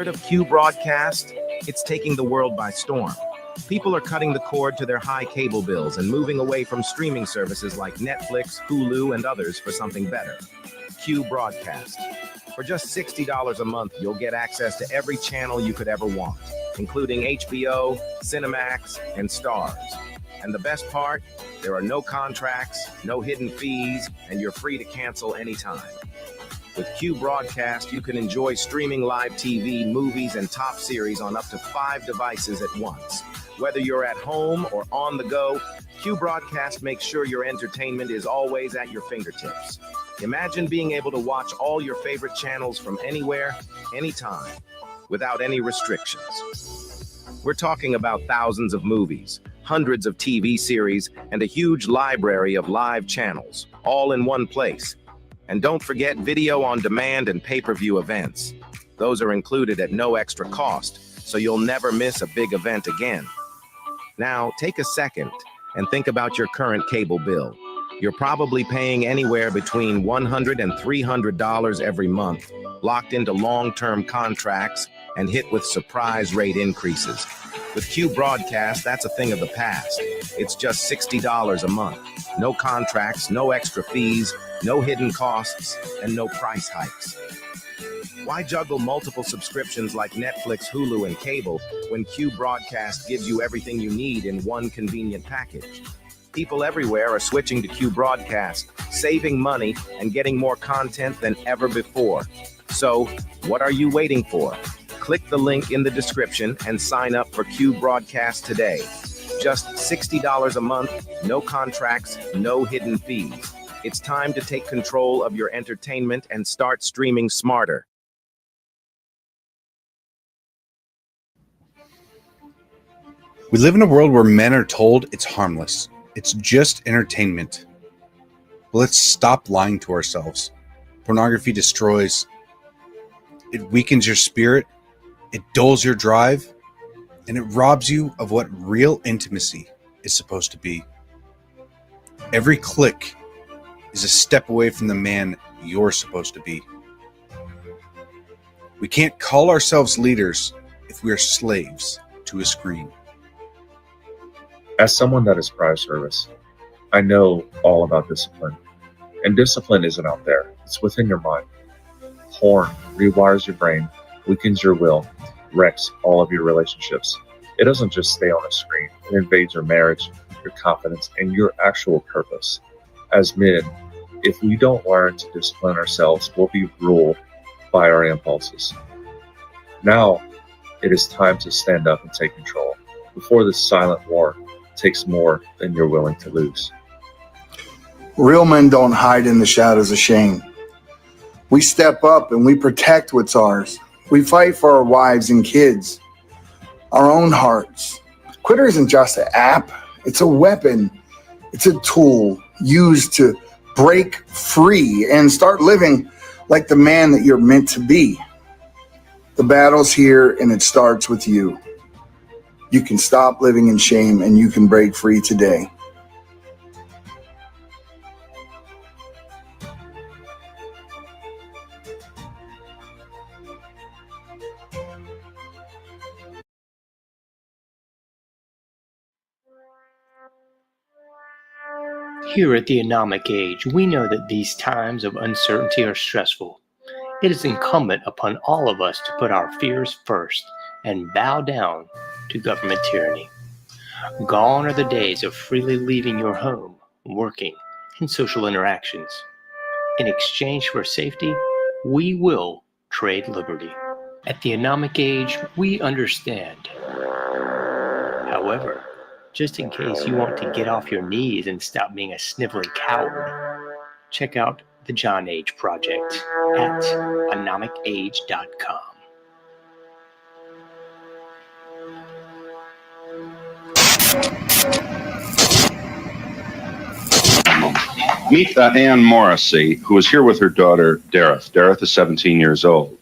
Of Q broadcast, it's taking the world by storm. People are cutting the cord to their high cable bills and moving away from streaming services like Netflix, Hulu, and others for something better. Q broadcast. For just $60 a month, you'll get access to every channel you could ever want, including HBO, Cinemax, and Stars. And the best part, there are no contracts, no hidden fees, and you're free to cancel anytime. With Q Broadcast, you can enjoy streaming live TV, movies, and top series on up to 5 devices at once. Whether you're at home or on the go, Q Broadcast makes sure your entertainment is always at your fingertips. Imagine being able to watch all your favorite channels from anywhere, anytime, without any restrictions. We're talking about thousands of movies, hundreds of TV series, and a huge library of live channels, all in one place. And don't forget video on demand and pay-per-view events. Those are included at no extra cost, so you'll never miss a big event again. Now, take a second and think about your current cable bill. You're probably paying anywhere between $100 and $300 every month, locked into long-term contracts and hit with surprise rate increases. With Q Broadcast, that's a thing of the past. It's just $60 a month. No contracts, no extra fees, no hidden costs, and no price hikes. Why juggle multiple subscriptions like Netflix, Hulu, and cable when Q Broadcast gives you everything you need in one convenient package? People everywhere are switching to Q Broadcast, saving money and getting more content than ever before. So, what are you waiting for? Click the link in the description and sign up for Q Broadcast today. Just $60 a month, no contracts, no hidden fees. It's time to take control of your entertainment and start streaming smarter. We live in a world where men are told it's harmless. It's just entertainment. But let's stop lying to ourselves. Pornography destroys. It weakens your spirit. It dulls your drive. And it robs you of what real intimacy is supposed to be. Every click is a step away from the man you're supposed to be. We can't call ourselves leaders if we are slaves to a screen. As someone that is prior service, I know all about discipline. And discipline isn't out there. It's within your mind. Porn rewires your brain, weakens your will, wrecks all of your relationships. It doesn't just stay on a screen. It invades your marriage, your confidence, and your actual purpose. As men, if we don't learn to discipline ourselves, we'll be ruled by our impulses. Now, it is time to stand up and take control before this silent war takes more than you're willing to lose. Real men don't hide in the shadows of shame. We step up and we protect what's ours. We fight for our wives and kids, our own hearts. Twitter isn't just an app. It's a weapon. It's a tool used to break free and start living like the man that you're meant to be. The battle's here and it starts with you. You can stop living in shame and you can break free today. Here at the Anomic Age, we know that these times of uncertainty are stressful. It is incumbent upon all of us to put our fears first and bow down to government tyranny. Gone are the days of freely leaving your home, working, and social interactions. In exchange for safety, we will trade liberty. At the Anomic Age, we understand. However, just in case you want to get off your knees and stop being a sniveling coward, check out the John Age Project at anomicage.com. Meet Ann Morrissey, who is here with her daughter, Dareth. Dareth is 17 years old.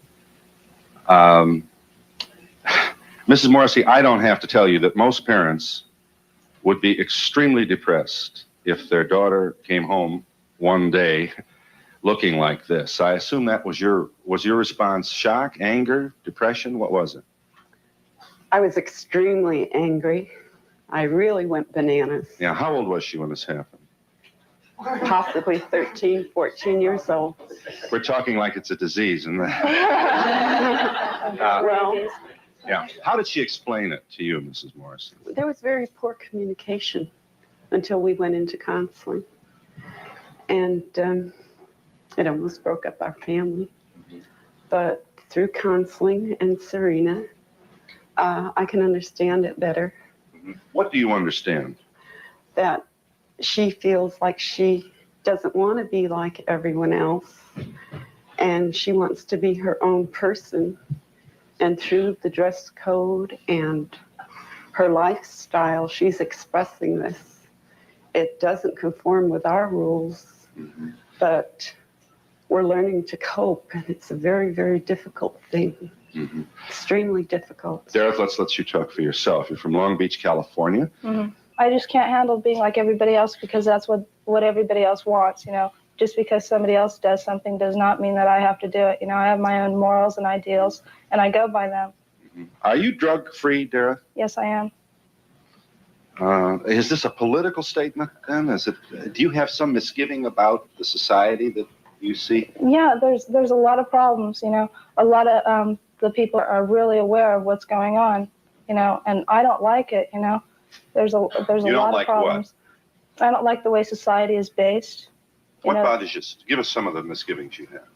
Mrs. Morrissey, I don't have to tell you that most parents would be extremely depressed if their daughter came home one day looking like this. I assume that was your response shock, anger, depression? What was it? I was extremely angry. I really went bananas. Yeah, how old was she when this happened? Possibly 13, 14 years old. We're talking like it's a disease, isn't it? Well, Yeah. How did she explain it to you, Mrs. Morrison? there was very poor communication until we went into counseling. And it almost broke up our family. But through counseling and Serena, I can understand it better. What do you understand? That she feels like she doesn't want to be like everyone else, and she wants to be her own person. And through the dress code and her lifestyle, she's expressing this. It doesn't conform with our rules, but we're learning to cope, and it's a very, very difficult thing. Extremely difficult. Dareth, let's let you talk for yourself. You're from Long Beach, California. I just can't handle being like everybody else because that's what everybody else wants, you know. Just because somebody else does something does not mean that I have to do it. You know, I have my own morals and ideals, and I go by them. Are you drug-free, Dareth? Yes, I am. Is this a political statement then? Do you have some misgiving about the society that you see? Yeah, there's a lot of problems, you know. A lot of the people are really aware of what's going on, you know, and I don't like it, you know. There's a lot of problems. What? I don't like the way society is based. What bothers you? Give us some of the misgivings you have.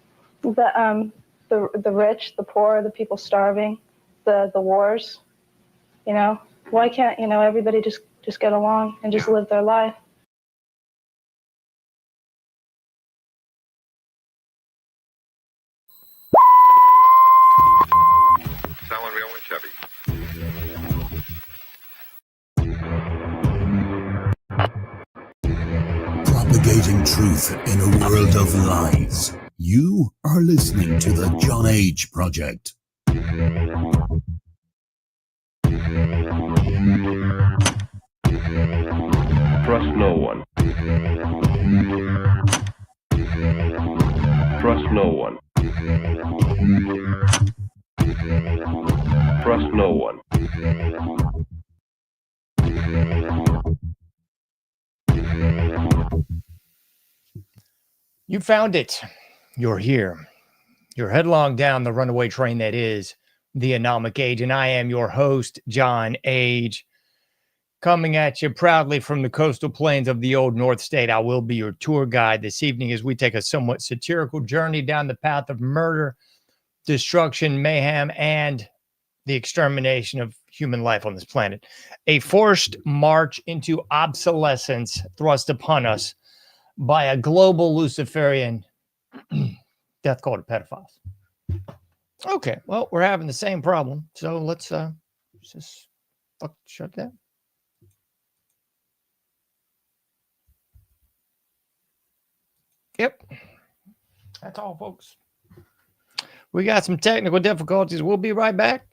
The rich, the poor, the people starving, the wars, you know. Why can't, you know, everybody just get along and just live their life? Selling real and Chevy. Propagating truth in a world of lies. You are listening to the John H. Project. Trust no one. Trust no one. Trust no one. You found it. You're here. You're headlong down the runaway train that is the Anomic Age, and I am your host, John Age, coming at you proudly from the coastal plains of the old North State. I will be your tour guide this evening as we take a somewhat satirical journey down the path of murder, destruction, mayhem, and the extermination of human life on this planet. A forced march into obsolescence thrust upon us by a global Luciferian death cult of pedophiles. Okay, well, we're having the same problem, so let's just shut that. Yep, that's all, folks. We got some technical difficulties. We'll be right back.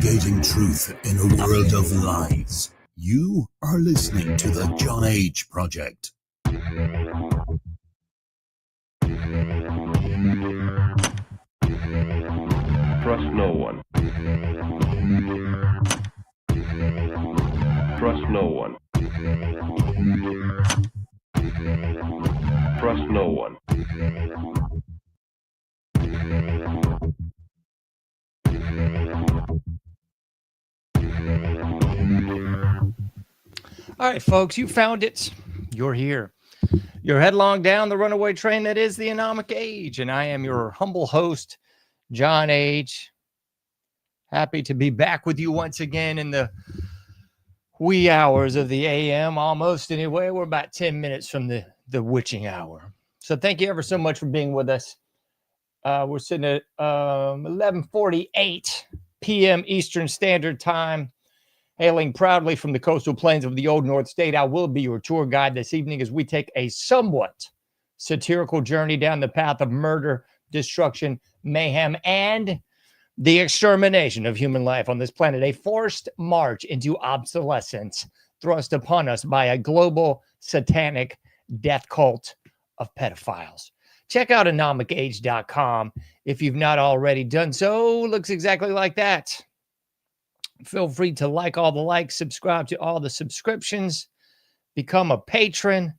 Navigating truth in a world of lies. You are listening to the John H. Project. Trust no one. Trust no one. Trust no one. All right, folks, you found it. You're here. You're headlong down the runaway train that is the Anomic Age, and I am your humble host, John H. Happy to be back with you once again in the wee hours of the AM, almost anyway. We're about 10 minutes from the witching hour. So thank you ever so much for being with us. We're sitting at 11:48 p.m. Eastern Standard Time. Hailing proudly from the coastal plains of the Old North State, I will be your tour guide this evening as we take a somewhat satirical journey down the path of murder, destruction, mayhem, and the extermination of human life on this planet. A forced march into obsolescence thrust upon us by a global satanic death cult of pedophiles. Check out anomicage.com if you've not already done so. Looks exactly like that. Feel free to like all the likes, subscribe to all the subscriptions, become a patron.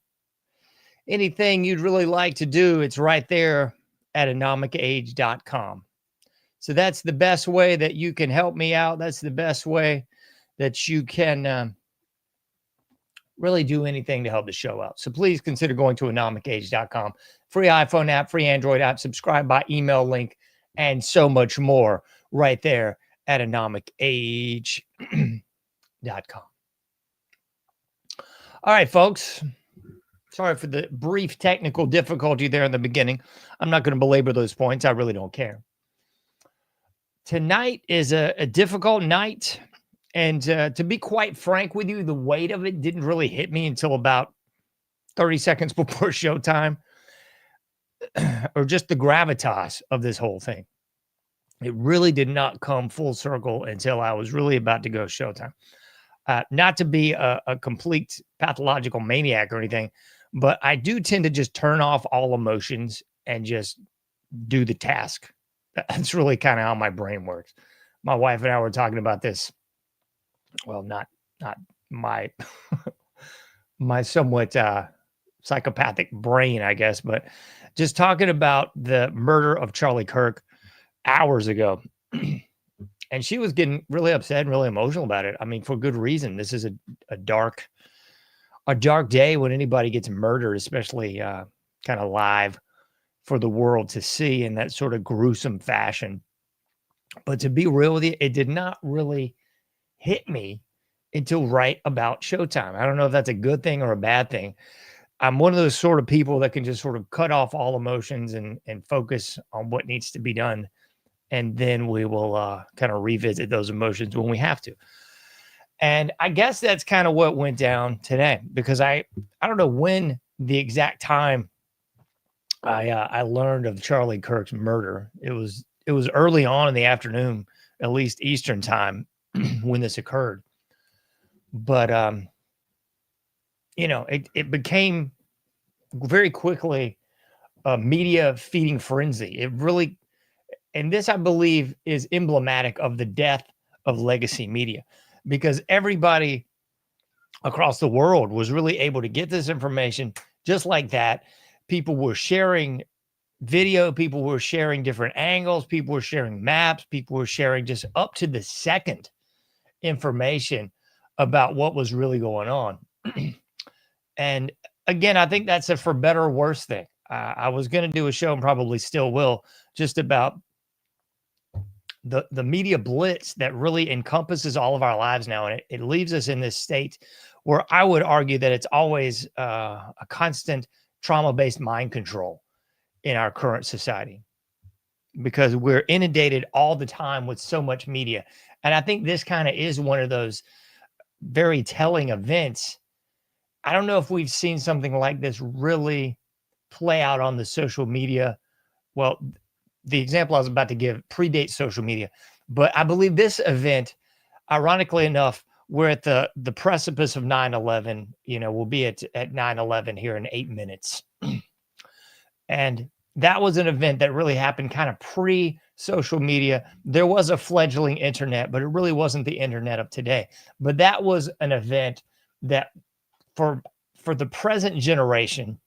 Anything you'd really like to do, it's right there at anomicage.com. So that's the best way that you can help me out. That's the best way that you can really do anything to help the show out. So please consider going to anomicage.com. Free iPhone app, free Android app, subscribe by email link, and so much more right there at anomicage.com. All right, folks. Sorry for the brief technical difficulty there in the beginning. I'm not going to belabor those points. I really don't care. Tonight is a difficult night. And to be quite frank with you, the weight of it didn't really hit me until about 30 seconds before showtime, or just the gravitas of this whole thing. It really did not come full circle until I was really about to go showtime. Not to be a complete pathological maniac or anything, but I do tend to just turn off all emotions and just do the task. That's really kind of how my brain works. My wife and I were talking about this. Well, not my my somewhat psychopathic brain, I guess, but just talking about the murder of Charlie Kirk hours ago. And she was getting really upset and really emotional about it. I mean, for good reason. This is a dark day when anybody gets murdered, especially kind of live for the world to see in that sort of gruesome fashion. But to be real with you, it did not really hit me until right about showtime. I don't know if that's a good thing or a bad thing. I'm one of those sort of people that can just sort of cut off all emotions and focus on what needs to be done. And then we will kind of revisit those emotions when we have to. And I guess that's kind of what went down today, because I don't know when the exact time I learned of Charlie Kirk's murder. It was early on in the afternoon, at least Eastern time, when this occurred. But it became very quickly a media feeding frenzy. It really, and this I believe is emblematic of the death of legacy media, because everybody across the world was really able to get this information just like that. People were sharing video, people were sharing different angles, people were sharing maps, people were sharing just up to the second information about what was really going on. And again, I think that's a for better or worse thing. I was going to do a show, and probably still will, just about the media blitz that really encompasses all of our lives now. And it leaves us in this state where I would argue that it's always a constant trauma-based mind control in our current society, because we're inundated all the time with so much media. And I think this kind of is one of those very telling events. I don't know if we've seen something like this really play out on the social media. Well, the example I was about to give predates social media, but I believe this event ironically enough, we're at the precipice of 9/11. We'll be at 9/11 here in 8 minutes. And that was an event that really happened kind of pre-social media. There was a fledgling internet, but it really wasn't the internet of today. But that was an event that for the present generation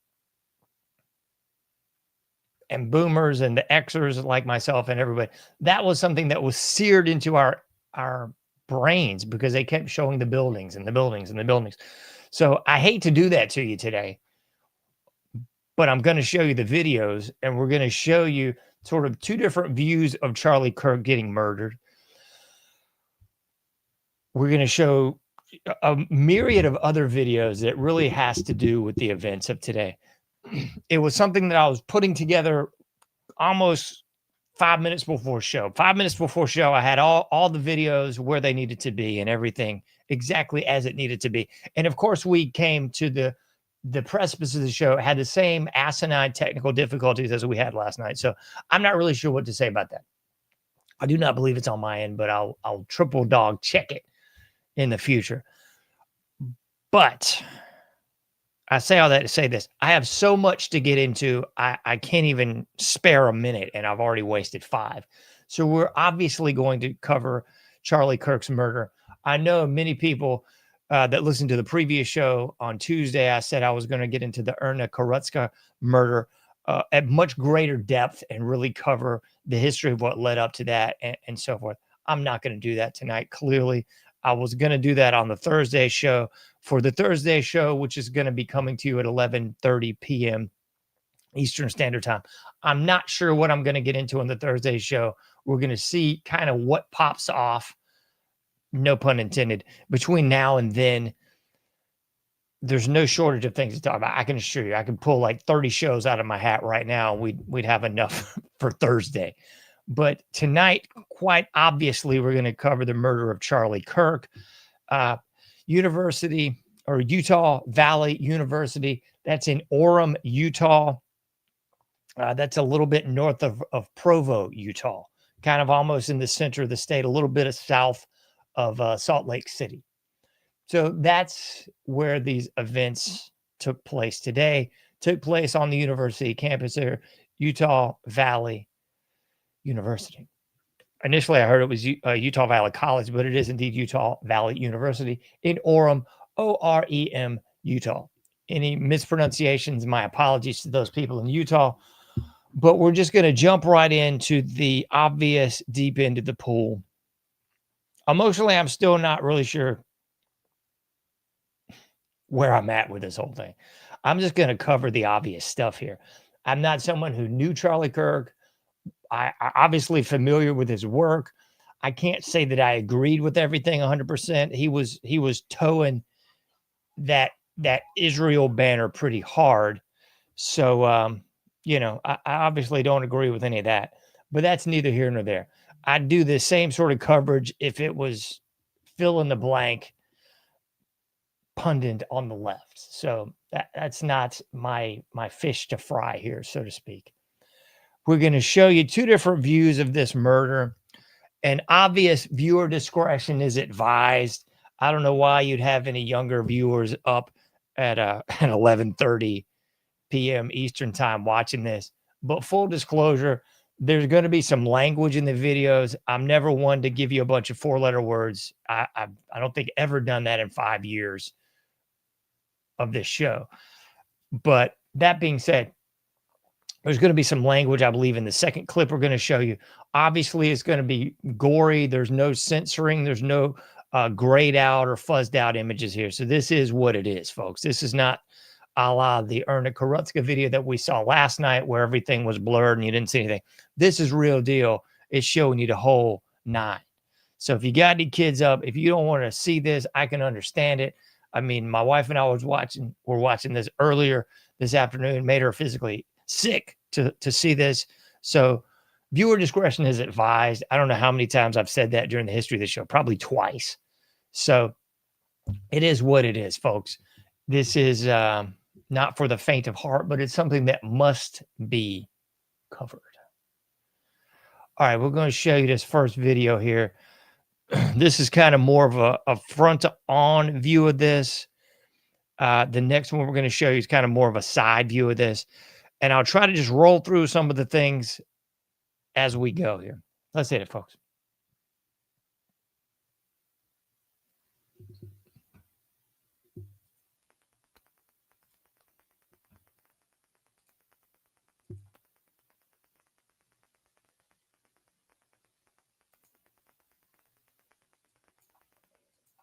and boomers and the Xers like myself and everybody, that was something that was seared into our brains because they kept showing the buildings and the buildings and the buildings. So I hate to do that to you today, but I'm going to show you the videos, and we're going to show you sort of two different views of Charlie Kirk getting murdered. We're going to show a myriad of other videos that really has to do with the events of today. It was something that I was putting together almost 5 minutes before show. 5 minutes before show, I had all the videos where they needed to be and everything exactly as it needed to be. And of course, we came to the precipice of the show. It had the same asinine technical difficulties as we had last night. So I'm not really sure what to say about that. I do not believe it's on my end, but I'll triple dog check it in the future. But I say all that to say this. I have so much to get into. I can't even spare a minute, and I've already wasted 5. So we're obviously going to cover Charlie Kirk's murder. I know many people that listened to the previous show on Tuesday. I said I was going to get into the Erna Korutska murder at much greater depth and really cover the history of what led up to that and so forth. I'm not going to do that tonight. Clearly, I was going to do that on the Thursday show. For the Thursday show, which is going to be coming to you at 11:30 p.m. Eastern Standard Time. I'm not sure what I'm going to get into on the Thursday show. We're going to see kind of what pops off, no pun intended, between now and then. There's no shortage of things to talk about. I can assure you, I can pull like 30 shows out of my hat right now, and we'd have enough for Thursday. But tonight, quite obviously, we're going to cover the murder of Charlie Kirk. Utah Valley University. That's in Orem, Utah. That's a little bit north of Provo, Utah, kind of almost in the center of the state, a little bit of south of Salt Lake City. So that's where these events took place today, took place on the university campus there, Utah Valley University. Initially, I heard it was Utah Valley College, but it is indeed Utah Valley University in Orem, O-R-E-M, Utah. Any mispronunciations, my apologies to those people in Utah. But we're just going to jump right into the obvious deep end of the pool. Emotionally, I'm still not really sure where I'm at with this whole thing. I'm just going to cover the obvious stuff here. I'm not someone who knew Charlie Kirk. I obviously familiar with his work. I can't say that I agreed with everything 100%. He was towing that Israel banner pretty hard. So, I obviously don't agree with any of that, but that's neither here nor there. I'd do the same sort of coverage if it was fill in the blank pundit on the left. So that's not my fish to fry here, so to speak. We're going to show you two different views of this murder. And obvious viewer discretion is advised. I don't know why you'd have any younger viewers up at 11:30 p.m. Eastern time watching this. But full disclosure, there's going to be some language in the videos. I'm never one to give you a bunch of 4-letter words. I don't think ever done that in 5 years of this show. But that being said, there's going to be some language, I believe, in the second clip we're going to show you. Obviously, it's going to be gory. There's no censoring. There's no grayed out or fuzzed out images here. So this is what it is, folks. This is not a la the Erna Korutska video that we saw last night where everything was blurred and you didn't see anything. This is real deal. It's showing you the whole 9. So if you got any kids up, if you don't want to see this, I can understand it. I mean, my wife and I were watching this earlier this afternoon, made her physically sick to see this. So viewer discretion is advised. I don't know how many times I've said that during the history of the show, probably twice. So it is what it is, folks. This is not for the faint of heart, but it's something that must be covered. All right, we're going to show you this first video here. this is kind of more of a front-on view of this. The next one we're going to show you is kind of more of a side view of this. And I'll try to just roll through some of the things as we go here. Let's hit it, folks.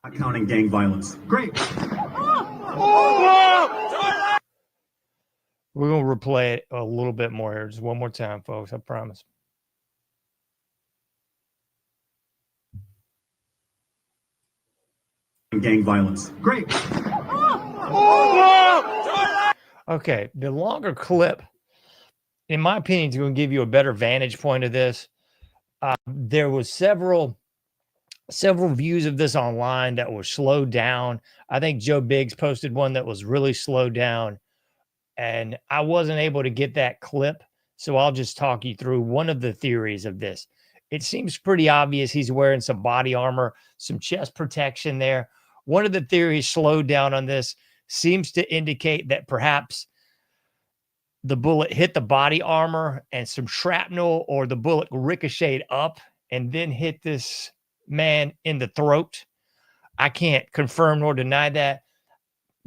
Not counting gang violence. Great. We're going to replay it a little bit more here. Just one more time, folks. I promise. Gang violence. Great. Okay. The longer clip, in my opinion, is going to give you a better vantage point of this. There was several views of this online that were slowed down. I think Joe Biggs posted one that was really slowed down, and I wasn't able to get that clip. So I'll just talk you through one of the theories of this. It seems pretty obvious he's wearing some body armor, some chest protection there. One of the theories slowed down on this seems to indicate that perhaps the bullet hit the body armor and some shrapnel, or the bullet ricocheted up and then hit this man in the throat. I can't confirm nor deny that.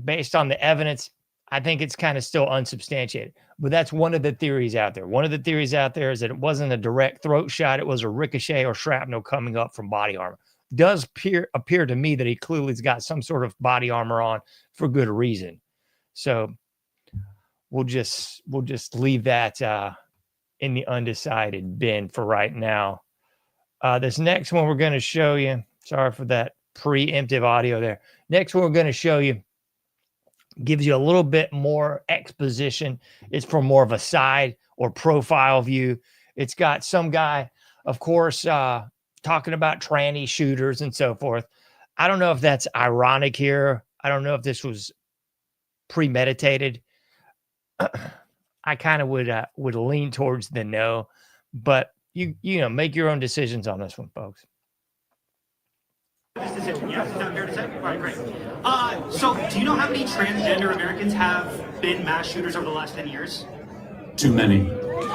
Based on the evidence, I think it's kind of still unsubstantiated. But that's one of the theories out there. One of the theories out there is that it wasn't a direct throat shot. It was a ricochet or shrapnel coming up from body armor. Does appear to me that he clearly has got some sort of body armor on for good reason. So we'll just leave that in the undecided bin for right now. This next one we're going to show you. Sorry for that preemptive audio there. Next one we're going to show you gives you a little bit more exposition. It's from more of a side or profile view. It's got some guy, of course, talking about tranny shooters and so forth. I don't know if that's ironic here. I don't know if this was premeditated. I kind of would lean towards the no, but you know, make your own decisions on this one, folks. This is it. Yeah, is that fair to say? All right, great. So, do you know how many transgender Americans have been mass shooters over the last 10 years? Too many. It's 5.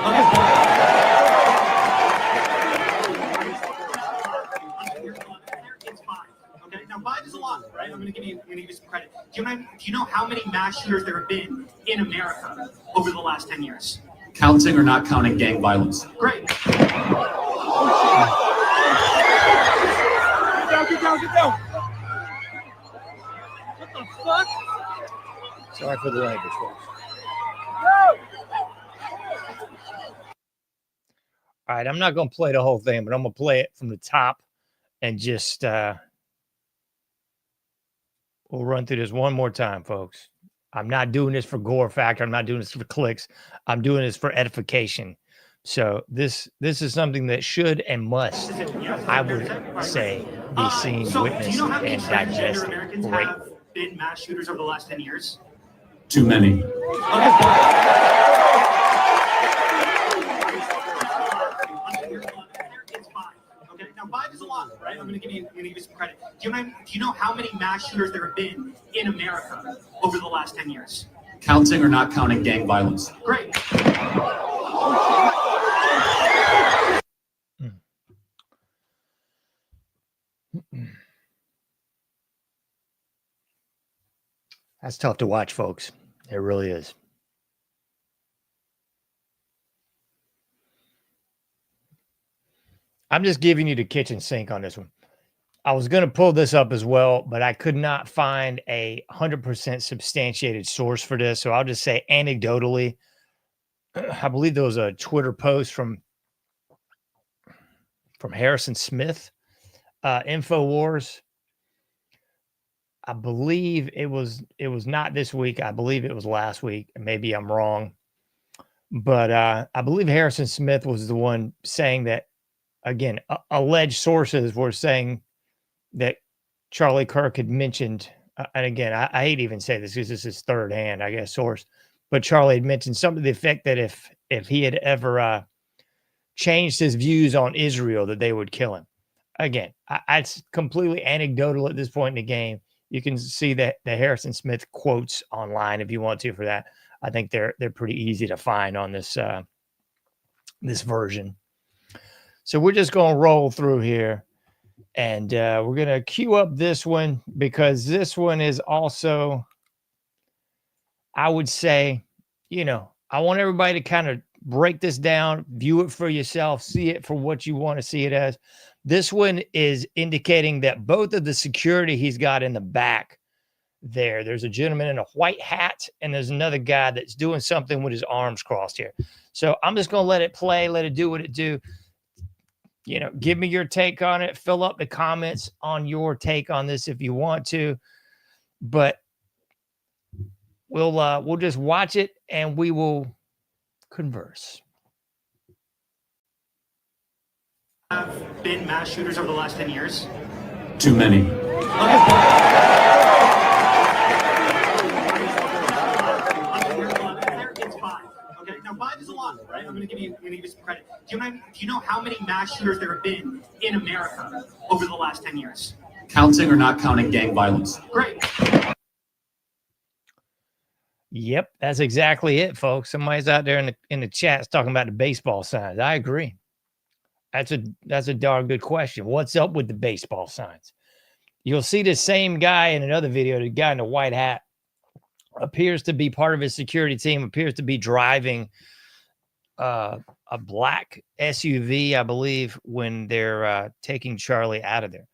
Okay, now 5 is a lot, right? I'm going to give you some credit. Do you know how many mass shooters there have been in America over the last 10 years? Counting or not counting gang violence? Great. Get down. What the fuck? Sorry for the language, folks. All right, I'm not going to play the whole thing, but I'm going to play it from the top and just we'll run through this one more time, folks. I'm not doing this for gore factor. I'm not doing this for clicks. I'm doing this for edification. So this is something that should and must, I would say, be seen, witnessed, do you know how many and transgender digested. Americans Great. have been mass shooters over the last 10 years? Too many. It's 5. Okay, now 5 is a lot, right? I'm going to give you some credit. Do you know how many mass shooters there have been in America over the last 10 years? Counting or not counting gang violence? Great. That's tough to watch, folks. It really is. I'm just giving you the kitchen sink on this one. I was going to pull this up as well, but I could not find a 100% substantiated source for this. So I'll just say anecdotally, I believe there was a Twitter post from Harrison Smith, InfoWars. I believe it was not this week. I believe it was last week. Maybe I'm wrong. But I believe Harrison Smith was the one saying that, again, alleged sources were saying that Charlie Kirk had mentioned, and again, I hate to even say this because this is third hand, I guess, source, but Charlie had mentioned something to the effect that if he had ever changed his views on Israel, that they would kill him. again, it's completely anecdotal at this point in the game. You can see that the Harrison Smith quotes online if you want to for that. I think they're pretty easy to find on this this version. So we're just going to roll through here, and we're going to queue up this one because this one is also, I would say, you know, I want everybody to kind of break this down, view it for yourself, see it for what you want to see it as. This one is indicating that both of the security he's got in the back there's a gentleman in a white hat, and there's another guy that's doing something with his arms crossed here. So I'm just going to let it play, let it do what it do. You know, give me your take on it. Fill up the comments on your take on this if you want to. But we'll just watch it and we will converse. Have been mass shooters over the last 10 years? Too many. It's 5. Okay, now 5 is a lot, right? I'm going to give you some credit. Do you know how many mass shooters there have been in America over the last 10 years? Counting or not counting gang violence? Great. Yep, that's exactly it, folks. Somebody's out there in the chats talking about the baseball signs. I agree. That's a darn good question. What's up with the baseball signs? You'll see the same guy in another video, the guy in the white hat, appears to be part of his security team, appears to be driving a black SUV, I believe, when they're taking Charlie out of there.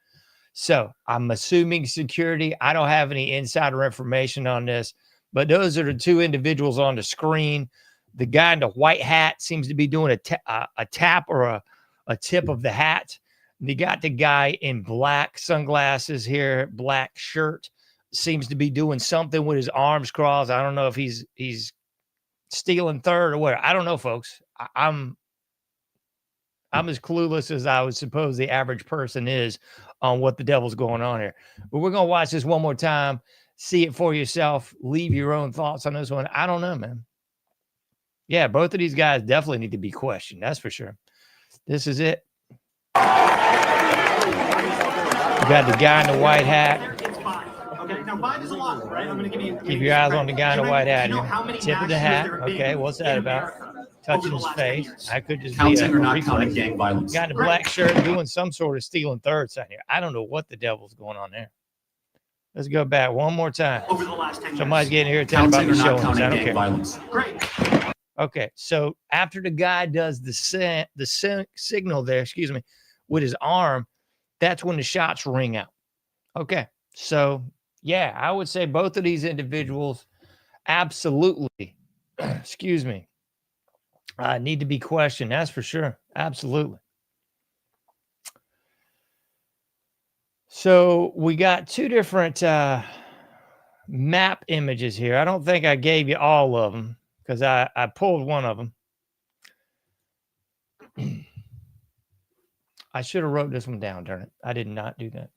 So I'm assuming security. I don't have any insider information on this, but those are the two individuals on the screen. The guy in the white hat seems to be doing a tap or a tip of the hat. And you got the guy in black sunglasses here, black shirt, seems to be doing something with his arms crossed. I don't know if he's stealing third or what. I don't know, folks. I'm as clueless as I would suppose the average person is on what the devil's going on here. But we're going to watch this one more time, see it for yourself, leave your own thoughts on this one. I don't know, man. Yeah, both of these guys definitely need to be questioned. That's for sure. This is it. You got the guy in the white hat. It's 5. Okay, now 5 is a lot, right? I'm going to give you. Keep your eyes on the guy in the white hat. Do you know how many Tip of the mass hat. shooters there have Okay, been what's that in about? America over Touching the his last 10 face. years? I could just Counting be or not reflex. counting gang violence? Got a black shirt doing some sort of stealing third sign here. I don't know what the devil's going on there. Let's go back one more time. Over the last 10 years. Somebody's getting irritated about Counting or me not showing this. counting I don't gang care. violence? Great. Okay, so after the guy does the signal there, excuse me, with his arm, that's when the shots ring out. Okay, so yeah, I would say both of these individuals absolutely, excuse me, need to be questioned. That's for sure. Absolutely. So we got two different map images here. I don't think I gave you all of them because I pulled one of them. I should have wrote this one down, darn it. I did not do that.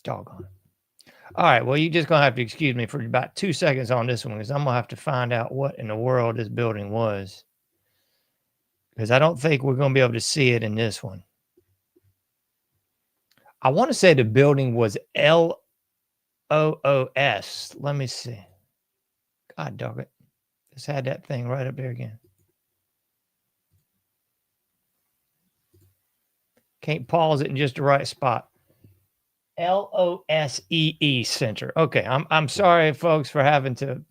Doggone it. All right, well, you're just going to have to excuse me for about 2 seconds on this one because I'm going to have to find out what in the world this building was because I don't think we're going to be able to see it in this one. I want to say the building was LOOS. Let me see. God dog it. Just had that thing right up there again. Can't pause it in just the right spot. LOSEE Center. Okay, I'm sorry, folks, for having to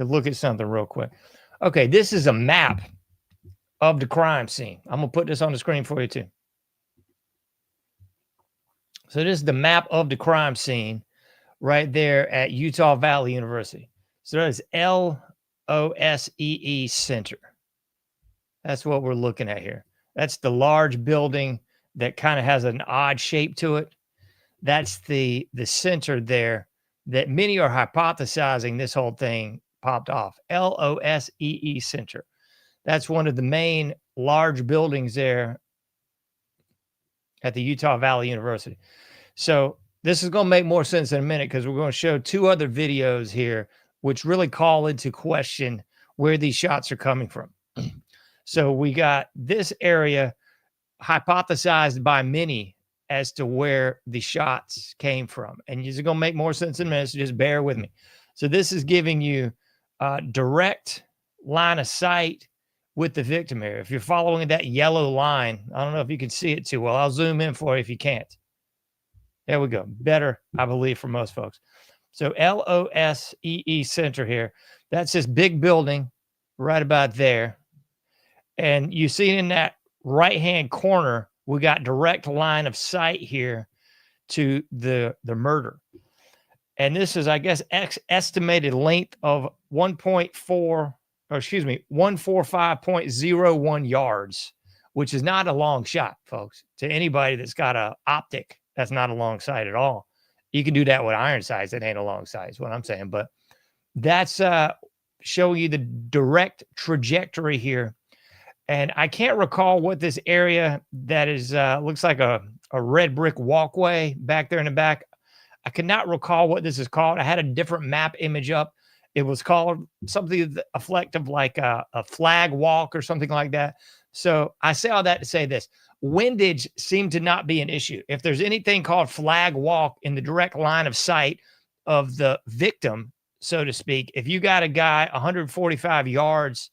look at something real quick. Okay, this is a map of the crime scene. I'm going to put this on the screen for you, too. So this is the map of the crime scene right there at Utah Valley University. So that is LOSEE Center. That's what we're looking at here. That's the large building that kind of has an odd shape to it. That's the center there that many are hypothesizing this whole thing popped off. LOSEE Center. That's one of the main large buildings there at the Utah Valley University. So this is going to make more sense in a minute because we're going to show two other videos here which really call into question where these shots are coming from. So we got this area hypothesized by many as to where the shots came from. And it's going to make more sense in a minute, so just bear with me. So this is giving you direct line of sight with the victim here. If you're following that yellow line, I don't know if you can see it too well. I'll zoom in for you if you can't. There we go. Better, I believe, for most folks. So LOSEE Center here. That's this big building right about there. And you see in that right-hand corner, we got direct line of sight here to the murder. And this is, I guess, estimated length of 145.01 yards, which is not a long shot, folks. To anybody that's got an optic, that's not a long sight at all. You can do that with iron sights. That ain't a long sight, is what I'm saying. But that's showing you the direct trajectory here. And I can't recall what this area that is looks like a red brick walkway back there in the back. I cannot recall what this is called. I had a different map image up. It was called something effective like a flag walk or something like that. So I say all that to say this. Windage seemed to not be an issue. If there's anything called flag walk in the direct line of sight of the victim, so to speak, if you got a guy 145 yards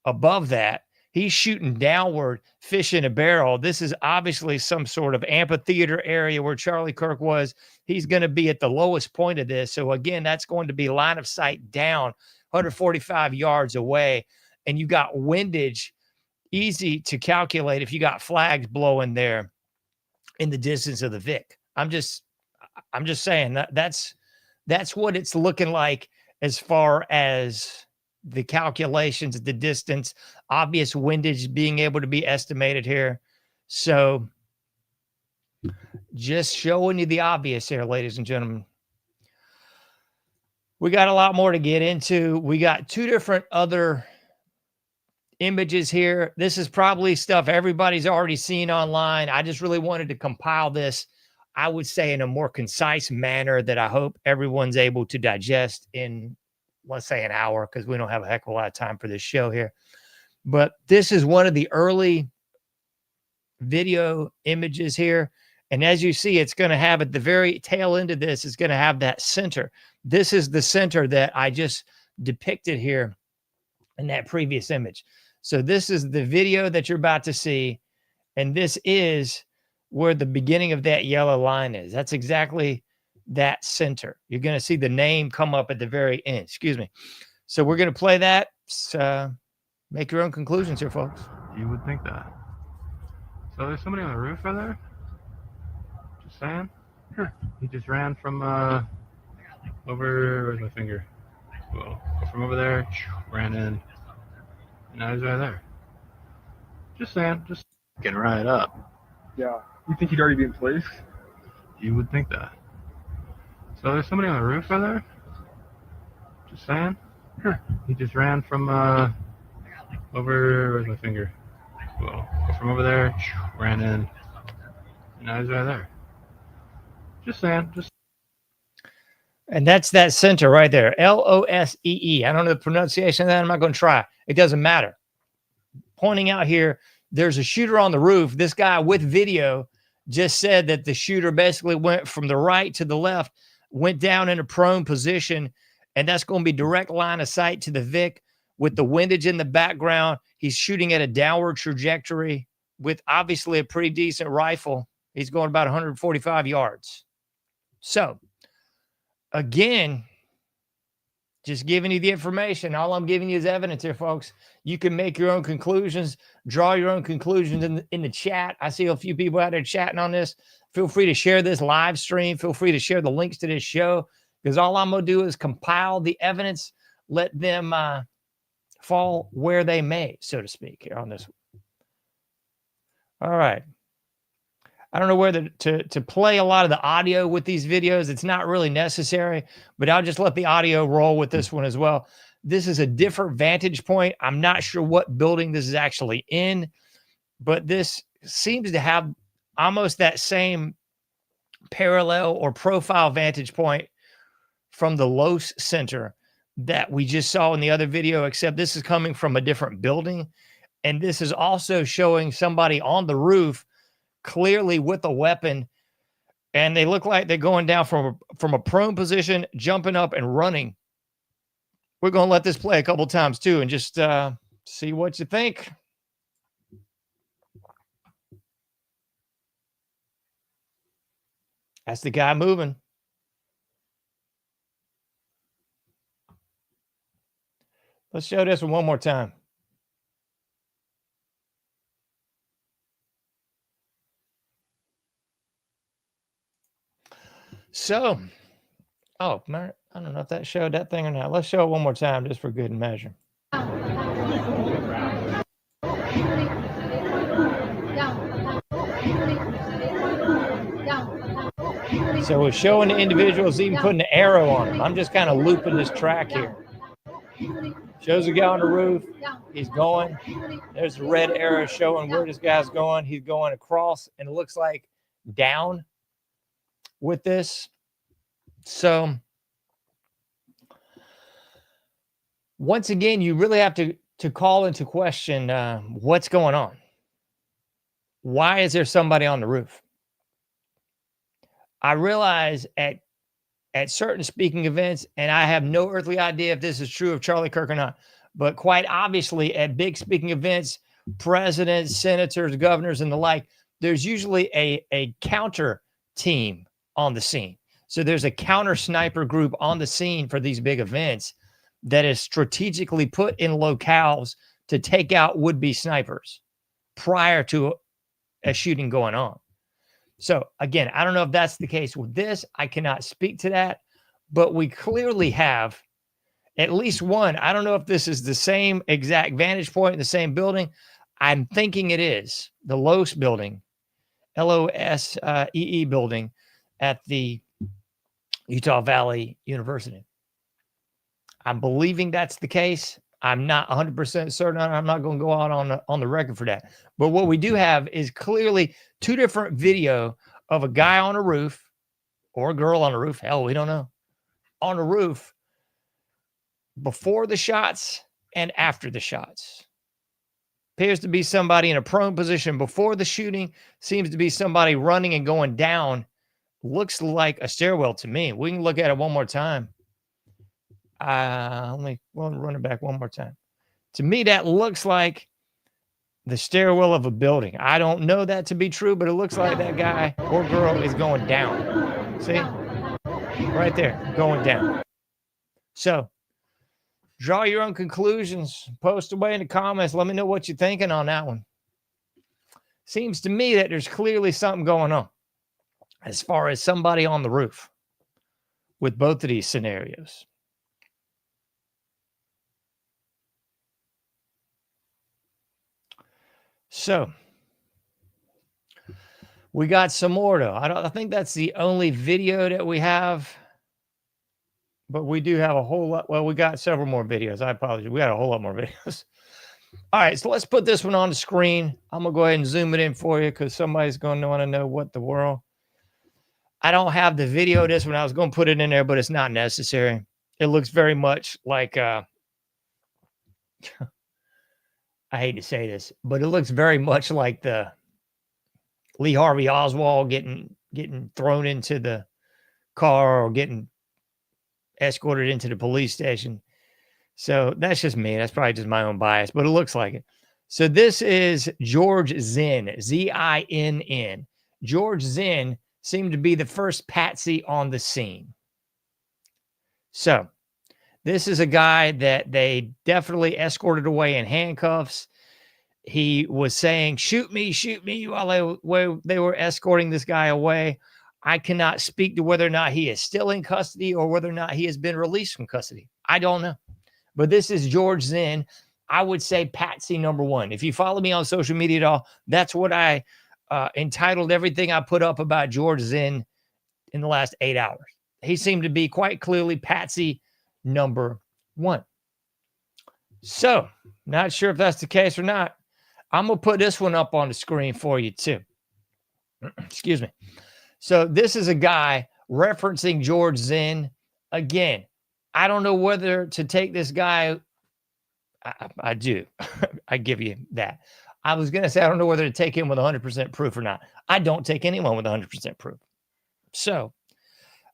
above that, he's shooting downward, fish in a barrel. This is obviously some sort of amphitheater area where Charlie Kirk was. He's going to be at the lowest point of this. So again, that's going to be line of sight down 145 yards away. And you got windage, easy to calculate if you got flags blowing there in the distance of the Vic. I'm just saying that's what it's looking like as far as the calculations, the distance, obvious windage being able to be estimated here. So just showing you the obvious here, ladies and gentlemen. We got a lot more to get into. We got two different other images here. This is probably stuff everybody's already seen online. I just really wanted to compile this, I would say, in a more concise manner that I hope everyone's able to digest in, let's say, an hour, because we don't have a heck of a lot of time for this show here. But this is one of the early video images here. And as you see, it's going to have at the very tail end of this, it's going to have that center. This is the center that I just depicted here in that previous image. So this is the video that you're about to see. And this is where the beginning of that yellow line is. That's exactly that center. You're going to see the name come up at the very end. Excuse me. So we're going to play that. Make your own conclusions here, folks. You would think that. So there's somebody on the roof right there? Just saying? Huh. He just ran from over, where's my finger? Well, from over there, ran in. And now he's right there. Just saying, just getting right up. Yeah. You think he'd already be in place? You would think that. So there's somebody on the roof right there? Just saying? Huh. He just ran from over, where's my finger? Well, from over there, ran in. And now he's right there. Just saying, just. And that's that center right there. LOSEE. I don't know the pronunciation of that. I'm not going to try. It doesn't matter. Pointing out here, there's a shooter on the roof. This guy with video just said that the shooter basically went from the right to the left, went down in a prone position, and that's going to be direct line of sight to the Vic with the windage in the background. He's shooting at a downward trajectory with obviously a pretty decent rifle. He's going about 145 yards. So, again, just giving you the information. All I'm giving you is evidence here, folks. You can make your own conclusions, draw your own conclusions in the chat. I see a few people out there chatting on this. Feel free to share this live stream. Feel free to share the links to this show, because all I'm going to do is compile the evidence, let them fall where they may, so to speak, here on this one. All right. I don't know whether to play a lot of the audio with these videos. It's not really necessary, but I'll just let the audio roll with this one as well. This is a different vantage point. I'm not sure what building this is actually in, but this seems to have almost that same parallel or profile vantage point from the Los Center that we just saw in the other video, except this is coming from a different building. And this is also showing somebody on the roof clearly with a weapon. And they look like they're going down from a prone position, jumping up and running. We're going to let this play a couple times too and just see what you think. That's the guy moving. Let's show this one more time. So, oh, I don't know if that showed that thing or not. Let's show it one more time just for good measure. So we're showing the individuals, even putting an arrow on them. I'm just kind of looping this track here. Shows the guy on the roof. He's going. There's the red arrow showing where this guy's going. He's going across, and it looks like down with this. So once again, you really have to call into question what's going on. Why is there somebody on the roof? I realize at certain speaking events, and I have no earthly idea if this is true of Charlie Kirk or not, but quite obviously at big speaking events, presidents, senators, governors, and the like, there's usually a counter team on the scene. So there's a counter sniper group on the scene for these big events that is strategically put in locales to take out would-be snipers prior to a shooting going on. So again, I don't know if that's the case with this. I cannot speak to that, but we clearly have at least one. I don't know if this is the same exact vantage point in the same building. I'm thinking it is the LOSE building, LOSEE building at the Utah Valley University. I'm believing that's the case. I'm not 100% certain. I'm not going to go out on the record for that. But what we do have is clearly two different video of a guy on a roof or a girl on a roof. Hell, we don't know. On a roof before the shots and after the shots. Appears to be somebody in a prone position before the shooting. Seems to be somebody running and going down. Looks like a stairwell to me. We can look at it one more time. Let me run it back one more time. To me, that looks like the stairwell of a building. I don't know that to be true, but it looks like that guy or girl is going down. See? Right there, going down. So, draw your own conclusions. Post away in the comments. Let me know what you're thinking on that one. Seems to me that there's clearly something going on as far as somebody on the roof with both of these scenarios. So we got some more though. I think that's the only video that we have, but we do have a whole lot. Well, we got several more videos. I apologize. We got a whole lot more videos. All right, so let's put this one on the screen. I'm gonna go ahead and zoom it in for you because somebody's going to want to know what the world. I don't have the video of this one. I was going to put it in there, but it's not necessary. It looks very much like I hate to say this, but it looks very much like the Lee Harvey Oswald getting thrown into the car or getting escorted into the police station. So that's just me. That's probably just my own bias, but it looks like it. So this is George Zinn, Z-I-N-N. George Zinn seemed to be the first patsy on the scene. So this is a guy that they definitely escorted away in handcuffs. He was saying, shoot me, while they were escorting this guy away. I cannot speak to whether or not he is still in custody or whether or not he has been released from custody. I don't know. But this is George Zinn. I would say patsy number one. If you follow me on social media at all, that's what I entitled everything I put up about George Zinn in the last 8 hours. He seemed to be quite clearly patsy number one. So, not sure if that's the case or not. I'm going to put this one up on the screen for you too. Excuse me. So, this is a guy referencing George Zinn. Again, I don't know whether to take this guy. I do. I give you that. I was going to say, I don't know whether to take him with 100% proof or not. I don't take anyone with 100% proof. So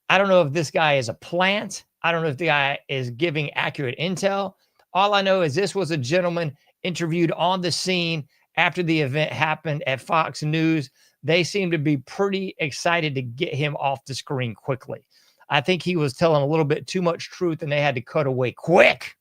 I don't know if this guy is a plant. I don't know if the guy is giving accurate intel. All I know is this was a gentleman interviewed on the scene after the event happened at Fox News. They seem to be pretty excited to get him off the screen quickly. I think he was telling a little bit too much truth and they had to cut away quick.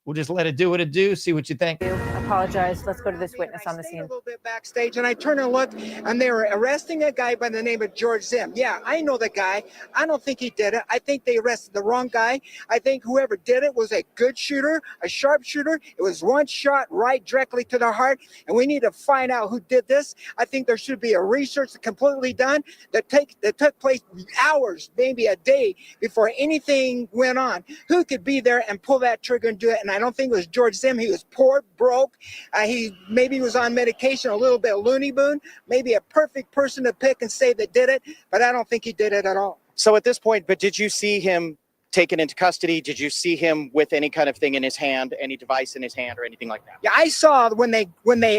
We'll just let it do what it do. See what you think. Apologize. Let's go to this witness on the scene. A little bit backstage, and I turn and look, and they were arresting a guy by the name of George Zim. Yeah, I know the guy. I don't think he did it. I think they arrested the wrong guy. I think whoever did it was a good shooter, a sharp shooter. It was one shot right directly to the heart, and we need to find out who did this. I think there should be a research completely done that took place hours, maybe a day before anything went on. Who could be there and pull that trigger and do it? And I don't think it was George Zim. He was poor, broke. He maybe was on medication, a little bit loony boon, maybe a perfect person to pick and say that did it, but I don't think he did it at all. So at this point, but did you see him taken into custody? Did you see him with any kind of thing in his hand, any device in his hand or anything like that? Yeah, I saw when they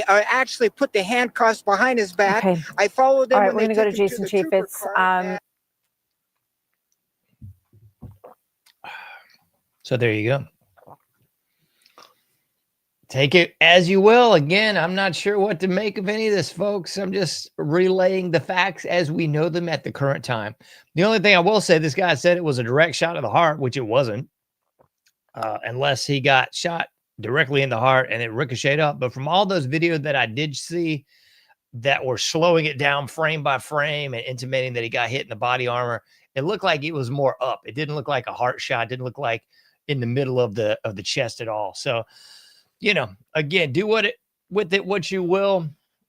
actually put the handcuffs behind his back. Okay. I followed them. All right, we're going to go to Jason Chief. It's So there you go. Take it as you will. Again, I'm not sure what to make of any of this, folks. I'm just relaying the facts as we know them at the current time. The only thing I will say, this guy said it was a direct shot to the heart, which it wasn't, unless he got shot directly in the heart and it ricocheted up. But from all those videos that I did see that were slowing it down frame by frame and intimating that he got hit in the body armor, it looked like it was more up. It didn't look like a heart shot. It didn't look like in the middle of the chest at all. So, you know, again, do with it what you will.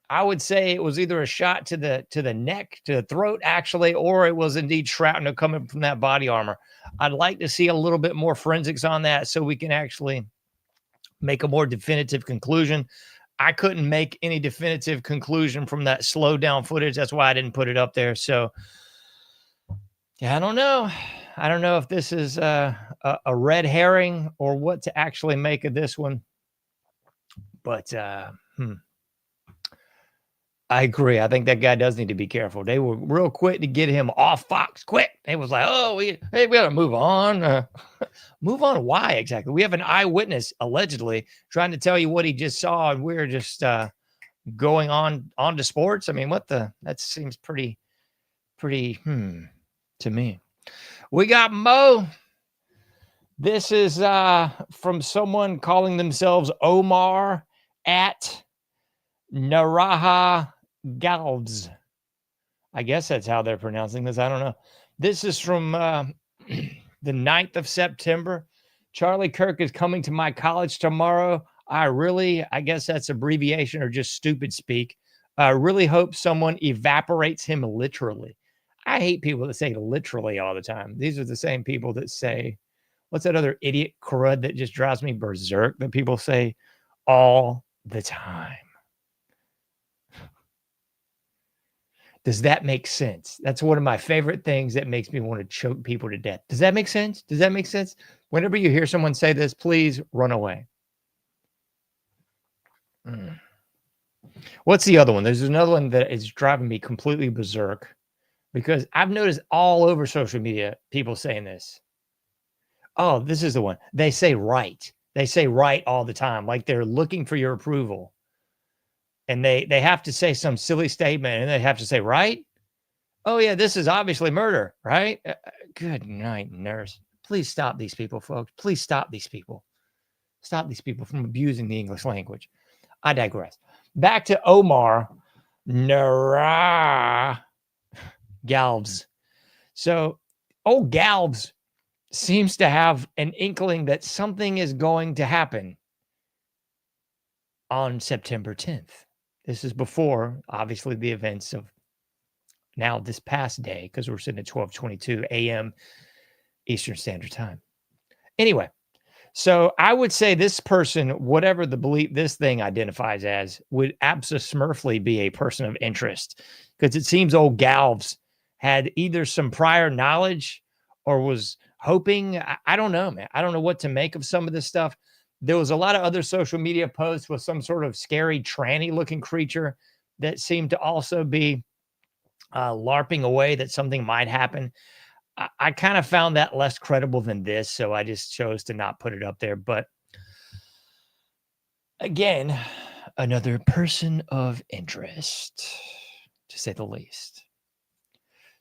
I would say it was either a shot to the neck, to the throat, actually, or it was indeed shrapnel coming from that body armor. I'd like to see a little bit more forensics on that so we can actually make a more definitive conclusion. I couldn't make any definitive conclusion from that slow down footage. That's why I didn't put it up there. So, yeah, I don't know. I don't know if this is a red herring or what to actually make of this one. But I agree. I think that guy does need to be careful. They were real quick to get him off Fox. Quick. They was like, oh, we got to move on. Move on. Why exactly? We have an eyewitness allegedly trying to tell you what he just saw, and we're just going on to sports. I mean, that seems pretty to me. We got Mo. This is from someone calling themselves Omar at Naraha Galvs. I guess that's how they're pronouncing this. I don't know. This is from the 9th of September. Charlie Kirk is coming to my college tomorrow. I guess that's abbreviation or just stupid speak. I really hope someone evaporates him literally. I hate people that say literally all the time. These are the same people that say, what's that other idiot crud that just drives me berserk that people say all the time? Does that make sense? That's one of my favorite things that makes me want to choke people to death. Does that make sense? Does that make sense? Whenever you hear someone say this, please run away. What's the other one? There's another one that is driving me completely berserk because I've noticed all over social media people saying this. Oh, this is the one. They say right. They say right all the time, like they're looking for your approval. And they have to say some silly statement and they have to say, right? Oh, yeah, this is obviously murder, right? Good night, nurse. Please stop these people, folks. Please stop these people. Stop these people from abusing the English language. I digress. Back to Omar Nara Galvs. So, Galvs seems to have an inkling that something is going to happen on September 10th. This is before, obviously, the events of now this past day, because we're sitting at 12:22 a.m. Eastern Standard Time. Anyway, so I would say this person, whatever the belief this thing identifies as, would absolutely be a person of interest, because it seems old Galvs had either some prior knowledge or was hoping. I don't know, man. I don't know what to make of some of this stuff. There was a lot of other social media posts with some sort of scary tranny-looking creature that seemed to also be LARPing away that something might happen. I kind of found that less credible than this, so I just chose to not put it up there. But again, another person of interest, to say the least.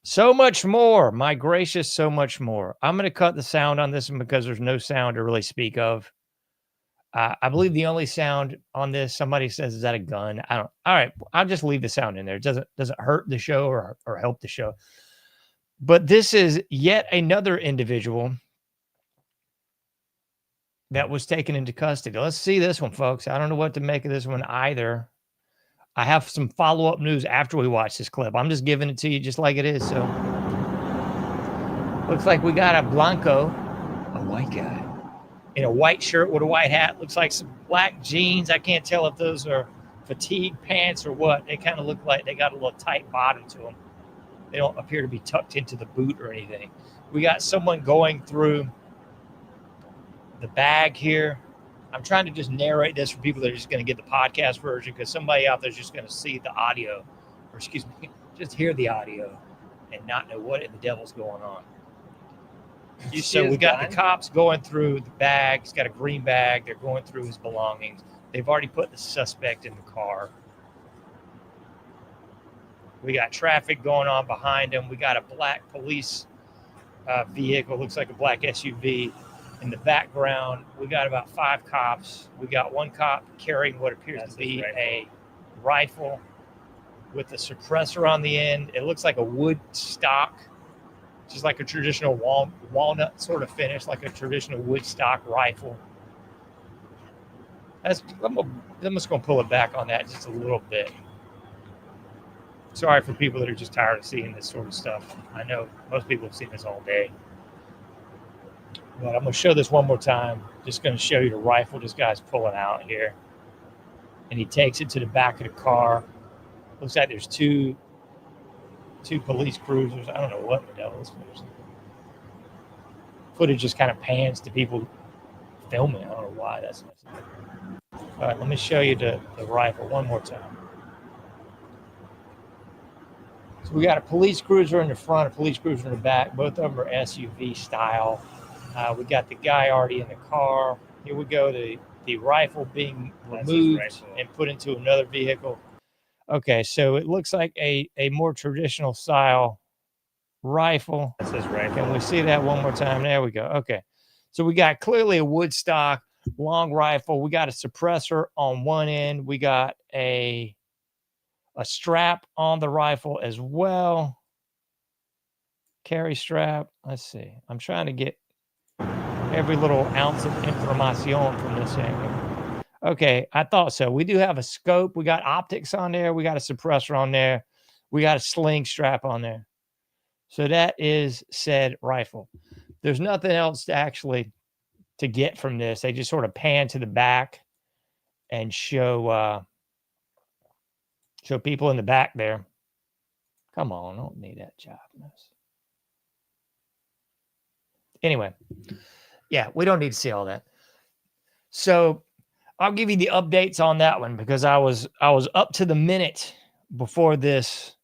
So much more. My gracious, so much more. I'm going to cut the sound on this one because there's no sound to really speak of. I believe the only sound on this, somebody says, is that a gun? I don't. All right, I'll just leave the sound in there. It doesn't hurt the show or help the show. But this is yet another individual that was taken into custody. Let's see this one, folks. I don't know what to make of this one either. I have some follow-up news after we watch this clip. I'm just giving it to you just like it is. So looks like we got a Blanco, a white guy, in a white shirt with a white hat. Looks like some black jeans. I can't tell if those are fatigue pants or what. They kind of look like they got a little tight bottom to them. They don't appear to be tucked into the boot or anything. We got someone going through the bag here. I'm trying to just narrate this for people that are just going to get the podcast version, because somebody out there is just going to see the audio, or excuse me, just hear the audio and not know what in the devil's going on. So we got the cops going through the bag. He's got a green bag. They're going through his belongings. They've already put the suspect in the car. We got traffic going on behind him. We got a black police vehicle, looks like a black SUV. In the background, we got about 5 cops. We got one cop carrying what appears to be a rifle with a suppressor on the end. It looks like a wood stock, just like a traditional walnut sort of finish, like a traditional wood stock rifle. I'm just going to pull it back on that just a little bit. Sorry for people that are just tired of seeing this sort of stuff. I know most people have seen this all day. But I'm going to show this one more time. Just going to show you the rifle this guy's pulling out here. And he takes it to the back of the car. Looks like there's two police cruisers. I don't know what the devil is. Footage just kind of pans to people filming. I don't know why that's necessary. All right, let me show you the rifle one more time. So we got a police cruiser in the front, a police cruiser in the back. Both of them are SUV style. We got the guy already in the car. Here we go, the rifle being removed and put into another vehicle. Okay, so it looks like a more traditional style rifle. That says rifle. Can we see that one more time? There we go. Okay, so we got clearly a wood stock long rifle. We got a suppressor on one end. We got a strap on the rifle as well. Carry strap. Let's see. I'm trying to get every little ounce of information from this angle. Okay, I thought so. We do have a scope. We got optics on there. We got a suppressor on there. We got a sling strap on there. So that is said rifle. There's nothing else to get from this. They just sort of pan to the back and show people in the back there. Come on, I don't need that job. Anyway, yeah, we don't need to see all that. So I'll give you the updates on that one, because I was up to the minute before this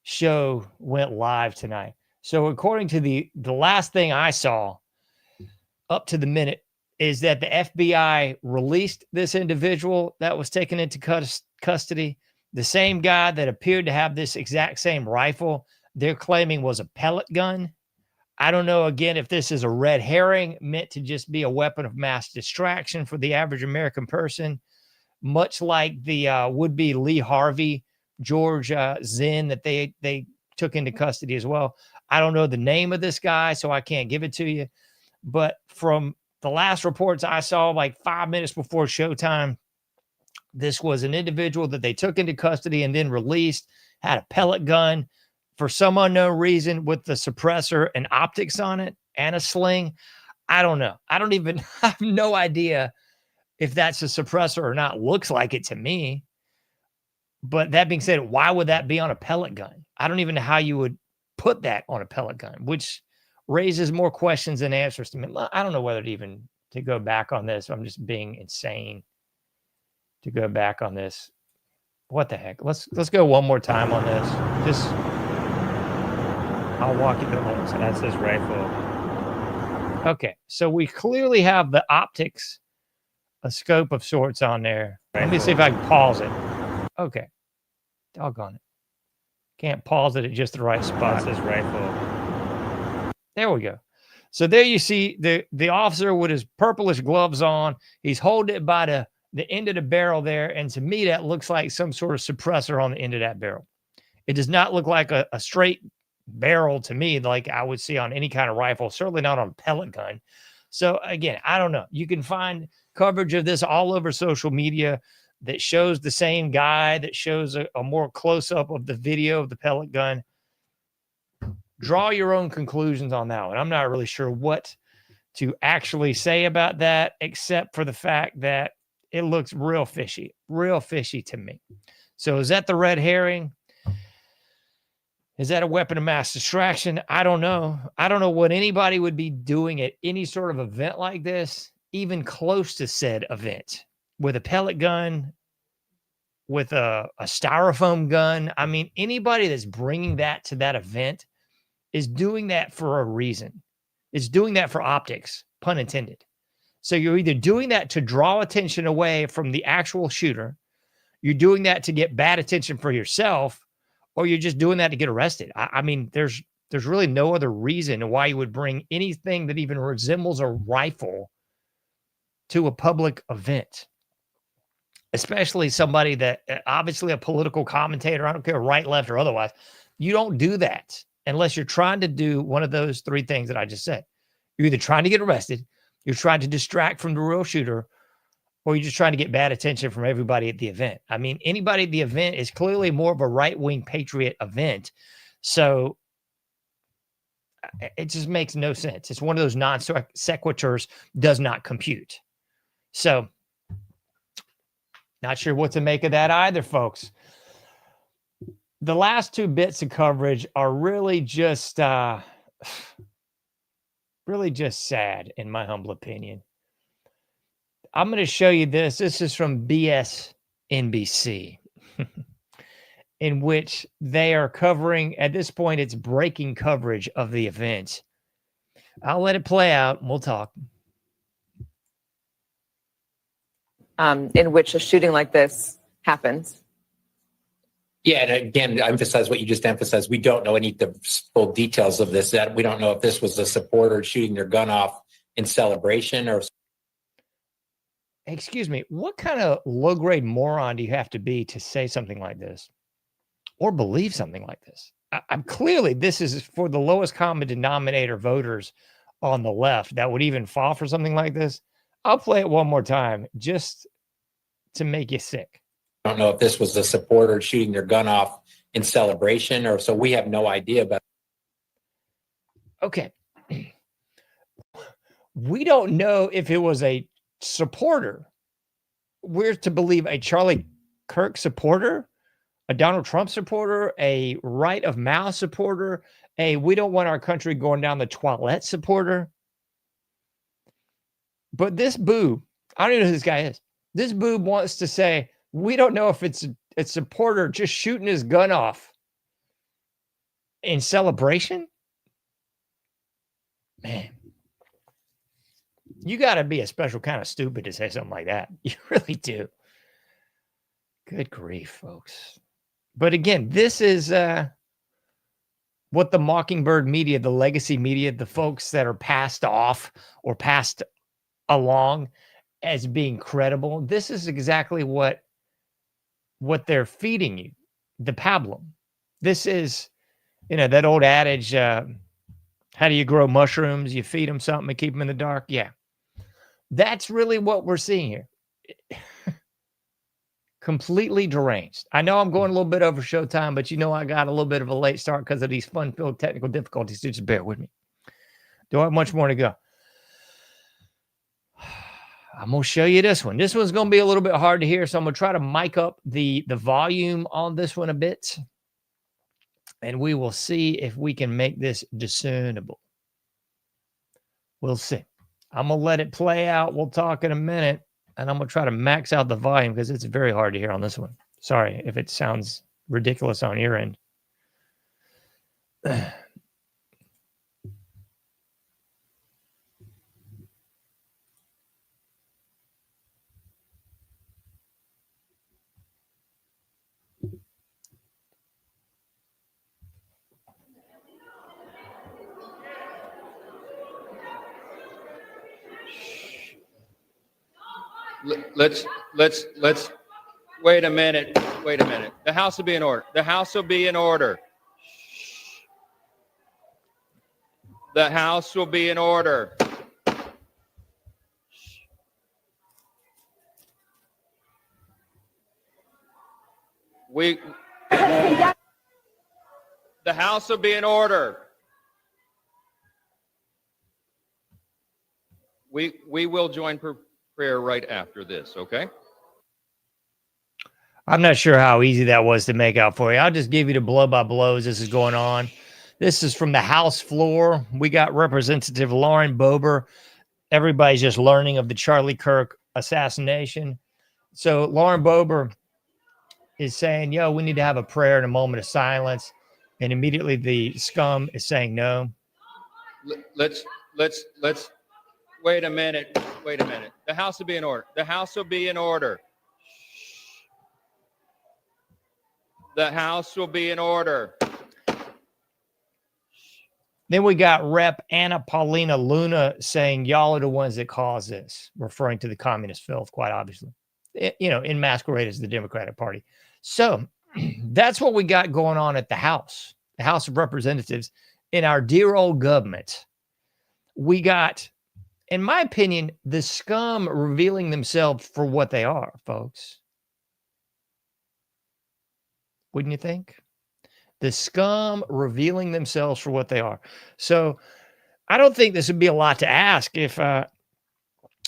show went live tonight. So according to the last thing I saw, up to the minute, is that the FBI released this individual that was taken into custody. The same guy that appeared to have this exact same rifle, they're claiming was a pellet gun. I don't know, again, if this is a red herring meant to just be a weapon of mass distraction for the average American person, much like the would-be Lee Harvey, George Zinn that they took into custody as well. I don't know the name of this guy, so I can't give it to you. But from the last reports I saw, like 5 minutes before showtime, this was an individual that they took into custody and then released, had a pellet gun for some unknown reason with the suppressor and optics on it and a sling. I don't know. I have no idea if that's a suppressor or not. Looks like it to me. But that being said, why would that be on a pellet gun? I don't even know how you would put that on a pellet gun, which raises more questions than answers to me. I don't know whether to even to go back on this. I'm just being insane to go back on this. What the heck? Let's go one more time on this. Just I'll walk you through it. So that's his rifle. Okay, so we clearly have the optics, a scope of sorts on there. Let me see if I can pause it. Okay. Doggone it. Can't pause it at just the right spot. That's his rifle. There we go. So there you see the officer with his purplish gloves on. He's holding it by the end of the barrel there. And to me, that looks like some sort of suppressor on the end of that barrel. It does not look like a straight barrel to me, like I would see on any kind of rifle, certainly not on a pellet gun. So again, I don't know. You can find coverage of this all over social media that shows the same guy, that shows a more close-up of the video of the pellet gun. Draw your own conclusions on that one. I'm not really sure what to actually say about that, except for the fact that it looks real fishy to me. So is that the red herring? Is that a weapon of mass distraction? I don't know. I don't know what anybody would be doing at any sort of event like this, even close to said event, with a pellet gun, with a styrofoam gun. I mean, anybody that's bringing that to that event is doing that for a reason. It's doing that for optics, pun intended. So you're either doing that to draw attention away from the actual shooter, you're doing that to get bad attention for yourself, or you're just doing that to get arrested. I mean, there's really no other reason why you would bring anything that even resembles a rifle to a public event, especially somebody that obviously a political commentator. I don't care, right, left, or otherwise. You don't do that unless you're trying to do one of those three things that I just said. You're either trying to get arrested, you're trying to distract from the real shooter, or you're just trying to get bad attention from everybody at the event. I mean, anybody at the event is clearly more of a right-wing patriot event. So it just makes no sense. It's one of those non sequiturs, does not compute. So not sure what to make of that either, folks. The last two bits of coverage are really just sad, in my humble opinion. I'm going to show you this. This is from BS NBC, in which they are covering, at this point, it's breaking coverage of the event. I'll let it play out and we'll talk. In which a shooting like this happens. Yeah, and again, to emphasize what you just emphasized, we don't know any of the full details of this. That we don't know if this was a supporter shooting their gun off in celebration or. Excuse me, what kind of low-grade moron do you have to be to say something like this or believe something like this? I'm clearly, this is for the lowest common denominator voters on the left that would even fall for something like this. I'll play it one more time just to make you sick. I don't know if this was a supporter shooting their gun off in celebration or so. We have no idea about. Okay. We don't know if it was a supporter. We're to believe a Charlie Kirk supporter, a Donald Trump supporter, a right of mouth supporter, a we don't want our country going down the toilet supporter. But this boob, I don't even know who this guy is. This boob wants to say, we don't know if it's a supporter just shooting his gun off in celebration. Man. You got to be a special kind of stupid to say something like that. You really do. Good grief, folks. But again, this is what the Mockingbird media, the legacy media, the folks that are passed off or passed along as being credible, this is exactly what they're feeding you, the pablum. This is, that old adage, how do you grow mushrooms? You feed them something and keep them in the dark. Yeah. That's really what we're seeing here. Completely deranged. I know I'm going a little bit over showtime, but I got a little bit of a late start because of these fun-filled technical difficulties. So just bear with me. Don't have much more to go. I'm going to show you this one. This one's going to be a little bit hard to hear, so I'm going to try to mic up the volume on this one a bit, and we will see if we can make this discernible. We'll see. I'm going to let it play out. We'll talk in a minute. And I'm going to try to max out the volume because it's very hard to hear on this one. Sorry if it sounds ridiculous on your end. Let's wait a minute. Wait a minute. The House will be in order. The House will be in order. The House will be in order. The House will be in order. We will join prayer right after this, okay? I'm not sure how easy that was to make out for you. I'll just give you the blow by blows. This is going on. This is from the House floor. We got Representative Lauren Boebert. Everybody's just learning of the Charlie Kirk assassination. So Lauren Boebert is saying, yo, we need to have a prayer and a moment of silence. And immediately the scum is saying no. Let's wait a minute. Wait a minute. The House will be in order. The House will be in order. The House will be in order. Then we got Rep. Anna Paulina Luna saying, y'all are the ones that caused this, referring to the communist filth, quite obviously, in masquerade as the Democratic Party. So that's what we got going on at the House of Representatives, in our dear old government. We got, in my opinion, the scum revealing themselves for what they are, folks. Wouldn't you think? The scum revealing themselves for what they are. So I don't think this would be a lot to ask if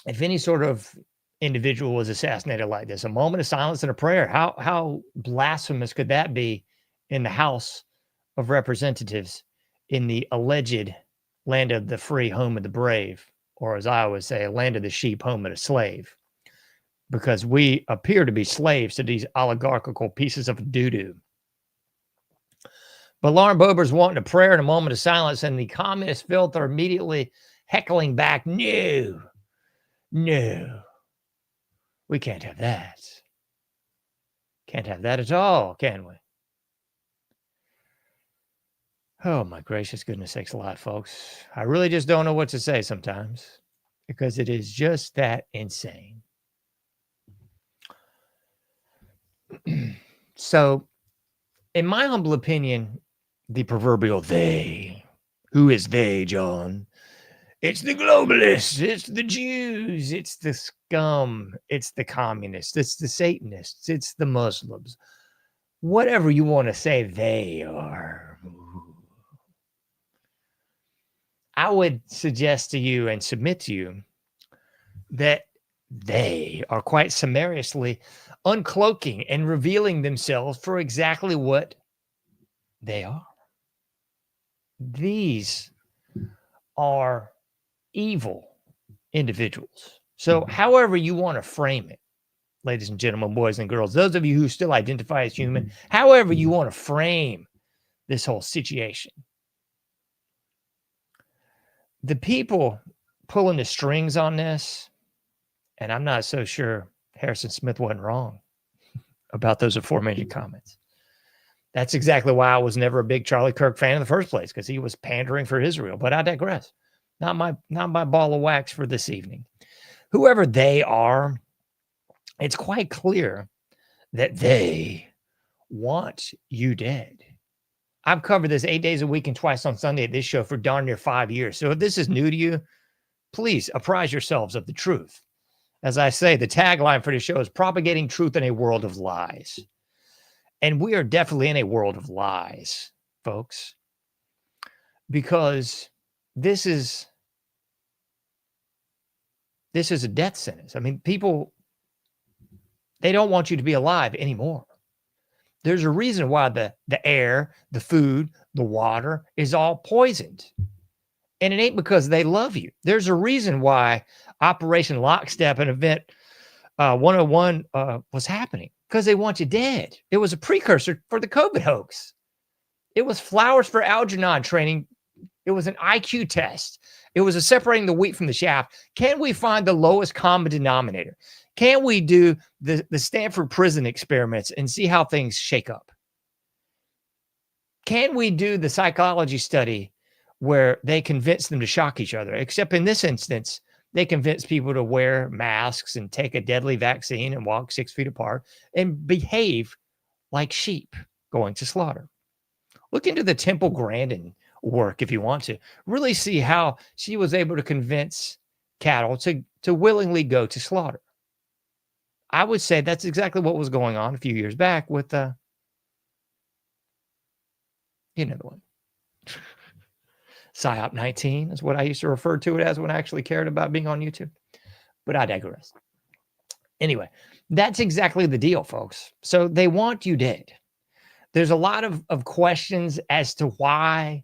any sort of individual was assassinated like this. A moment of silence and a prayer. How blasphemous could that be in the House of Representatives, in the alleged land of the free, home of the brave, or as I always say, land of the sheep, home of the slave, because we appear to be slaves to these oligarchical pieces of doo-doo. But Lauren Boebert's wanting a prayer and a moment of silence, and the communist filth are immediately heckling back, no, we can't have that. Can't have that at all, can we? Oh, my gracious goodness sakes alive, folks. I really just don't know what to say sometimes, because it is just that insane. So, in my humble opinion, the proverbial they. Who is they, John? It's the globalists. It's the Jews. It's the scum. It's the communists. It's the Satanists. It's the Muslims. Whatever you want to say they are. I would suggest to you and submit to you that they are quite summariously uncloaking and revealing themselves for exactly what they are. These are evil individuals. So however you want to frame it, ladies and gentlemen, boys and girls, those of you who still identify as human, however you want to frame this whole situation, the people pulling the strings on this, and I'm not so sure Harrison Smith wasn't wrong about those aforementioned comments. That's exactly why I was never a big Charlie Kirk fan in the first place, because he was pandering for Israel. But I digress. Not my ball of wax for this evening. Whoever they are, it's quite clear that they want you dead. I've covered this 8 days a week and twice on Sunday at this show for darn near 5 years. So if this is new to you, please apprise yourselves of the truth. As I say, the tagline for the show is propagating truth in a world of lies. And we are definitely in a world of lies, folks, because this is a death sentence. I mean, people, they don't want you to be alive anymore. There's a reason why the air, the food, the water is all poisoned. And it ain't because they love you. There's a reason why Operation Lockstep, an event 101 was happening, because they want you dead. It was a precursor for the COVID hoax. It was flowers for Algernon training. It was an IQ test. It was a separating the wheat from the chaff. Can we find the lowest common denominator? Can we do the Stanford prison experiments and see how things shake up? Can we do the psychology study where they convince them to shock each other? Except in this instance, they convince people to wear masks and take a deadly vaccine and walk 6 feet apart and behave like sheep going to slaughter. Look into the Temple Grandin work if you want to. Really see how she was able to convince cattle to willingly go to slaughter. I would say that's exactly what was going on a few years back with you know the one. PSYOP 19 is what I used to refer to it as when I actually cared about being on YouTube. But I digress. Anyway, that's exactly the deal, folks. So they want you dead. There's a lot of questions as to why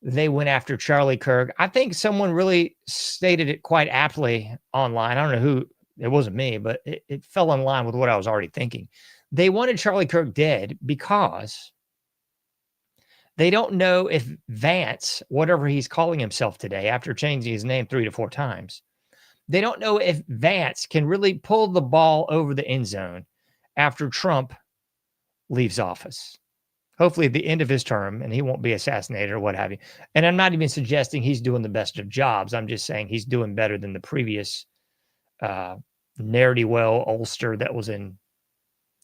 they went after Charlie Kirk. I think someone really stated it quite aptly online. I don't know who, it wasn't me, but it fell in line with what I was already thinking. They wanted Charlie Kirk dead because they don't know if Vance, whatever he's calling himself today, after changing his name 3 to 4 times, they don't know if Vance can really pull the ball over the end zone after Trump leaves office. Hopefully at the end of his term, and he won't be assassinated or what have you. And I'm not even suggesting he's doing the best of jobs. I'm just saying he's doing better than the previous ne'er-do-well oldster that was in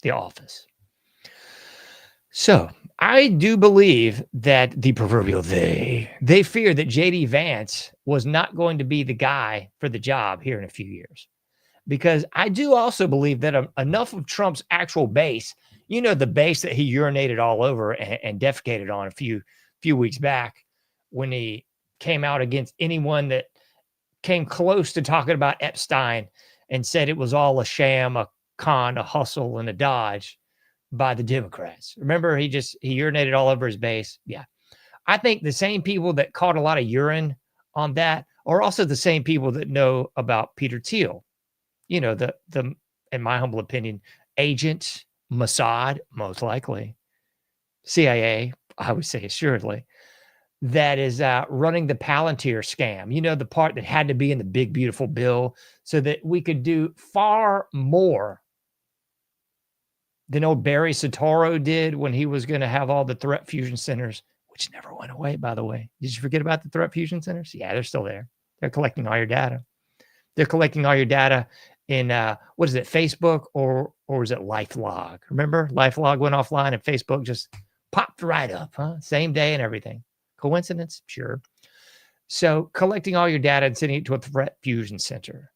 the office. So I do believe that the proverbial they fear that J.D. Vance was not going to be the guy for the job here in a few years. Because I do also believe that enough of Trump's actual base, you know, the base that he urinated all over and defecated on a few weeks back when he came out against anyone that came close to talking about Epstein and said it was all a sham, a con, a hustle, and a dodge by the Democrats. Remember, he urinated all over his base. Yeah. I think the same people that caught a lot of urine on that are also the same people that know about Peter Thiel. You know, the in my humble opinion, agent, Mossad, most likely, CIA, I would say assuredly, that is running the Palantir scam. You know, the part that had to be in the big, beautiful bill so that we could do far more than old Barry Soetoro did when he was going to have all the threat fusion centers, which never went away, by the way. Did you forget about the threat fusion centers? Yeah, they're still there. They're collecting all your data. They're collecting all your data in, what is it, Facebook or is it LifeLog? Remember, LifeLog went offline and Facebook just popped right up, huh? Same day and everything. Coincidence? Sure. So collecting all your data and sending it to a threat fusion center.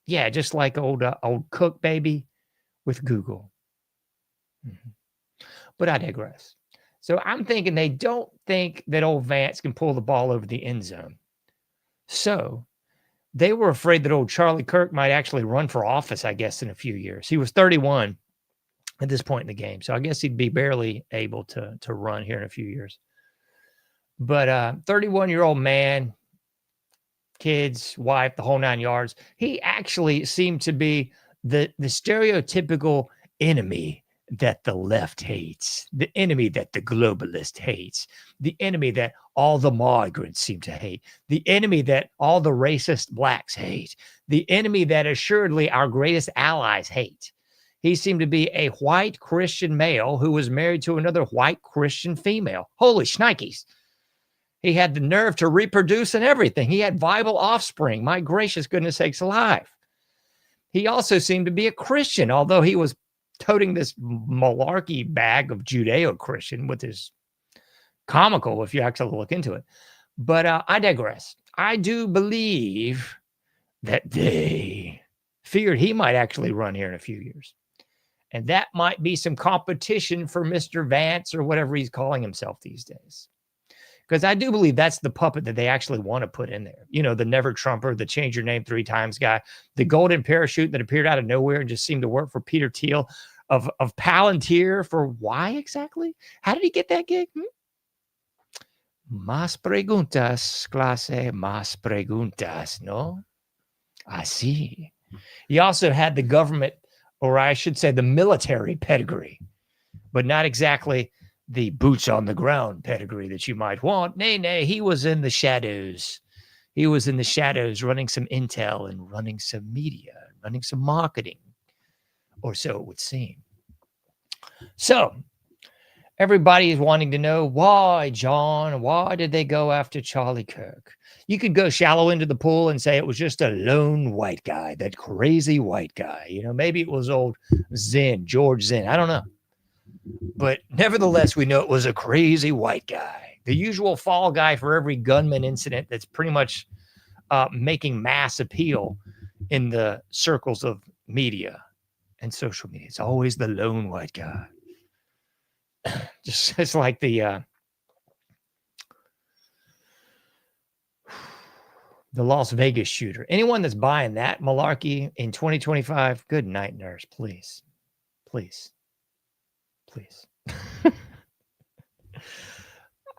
Yeah, just like old Cook baby with Google. Mm-hmm. But I digress. So I'm thinking they don't think that old Vance can pull the ball over the end zone. So they were afraid that old Charlie Kirk might actually run for office, I guess, in a few years. He was 31 at this point in the game. So I guess he'd be barely able to run here in a few years. But 31-year-old man, kids, wife, the whole 9 yards. He actually seemed to be the stereotypical enemy that the left hates, the enemy that the globalist hates, the enemy that all the migrants seem to hate, the enemy that all the racist blacks hate, the enemy that assuredly our greatest allies hate. He seemed to be a white Christian male who was married to another white Christian female. Holy shnikes. He had the nerve to reproduce and everything. He had viable offspring. My gracious goodness sakes alive. He also seemed to be a Christian, although he was toting this malarkey bag of Judeo-Christian, which is comical if you actually look into it. But I digress. I do believe that they figured he might actually run here in a few years. And that might be some competition for Mr. Vance or whatever he's calling himself these days. Because I do believe that's the puppet that they actually want to put in there. You know, the never Trumper, the change your name 3 times guy, the golden parachute that appeared out of nowhere and just seemed to work for Peter Thiel of Palantir for why exactly? How did he get that gig? Más preguntas, clase, más preguntas, no? I see. He also had the government, or I should say the military pedigree, but not exactly the boots on the ground pedigree that you might want. Nay, he was in the shadows. He was in the shadows running some intel and running some media, running some marketing, or so it would seem. So everybody is wanting to know why, John, why did they go after Charlie Kirk? You could go shallow into the pool and say it was just a lone white guy, that crazy white guy. You know, maybe it was old George Zinn. I don't know. But nevertheless, we know it was a crazy white guy, the usual fall guy for every gunman incident that's pretty much making mass appeal in the circles of media and social media. It's always the lone white guy. Just it's like the Las Vegas shooter. Anyone that's buying that malarkey in 2025, good night, nurse. Please.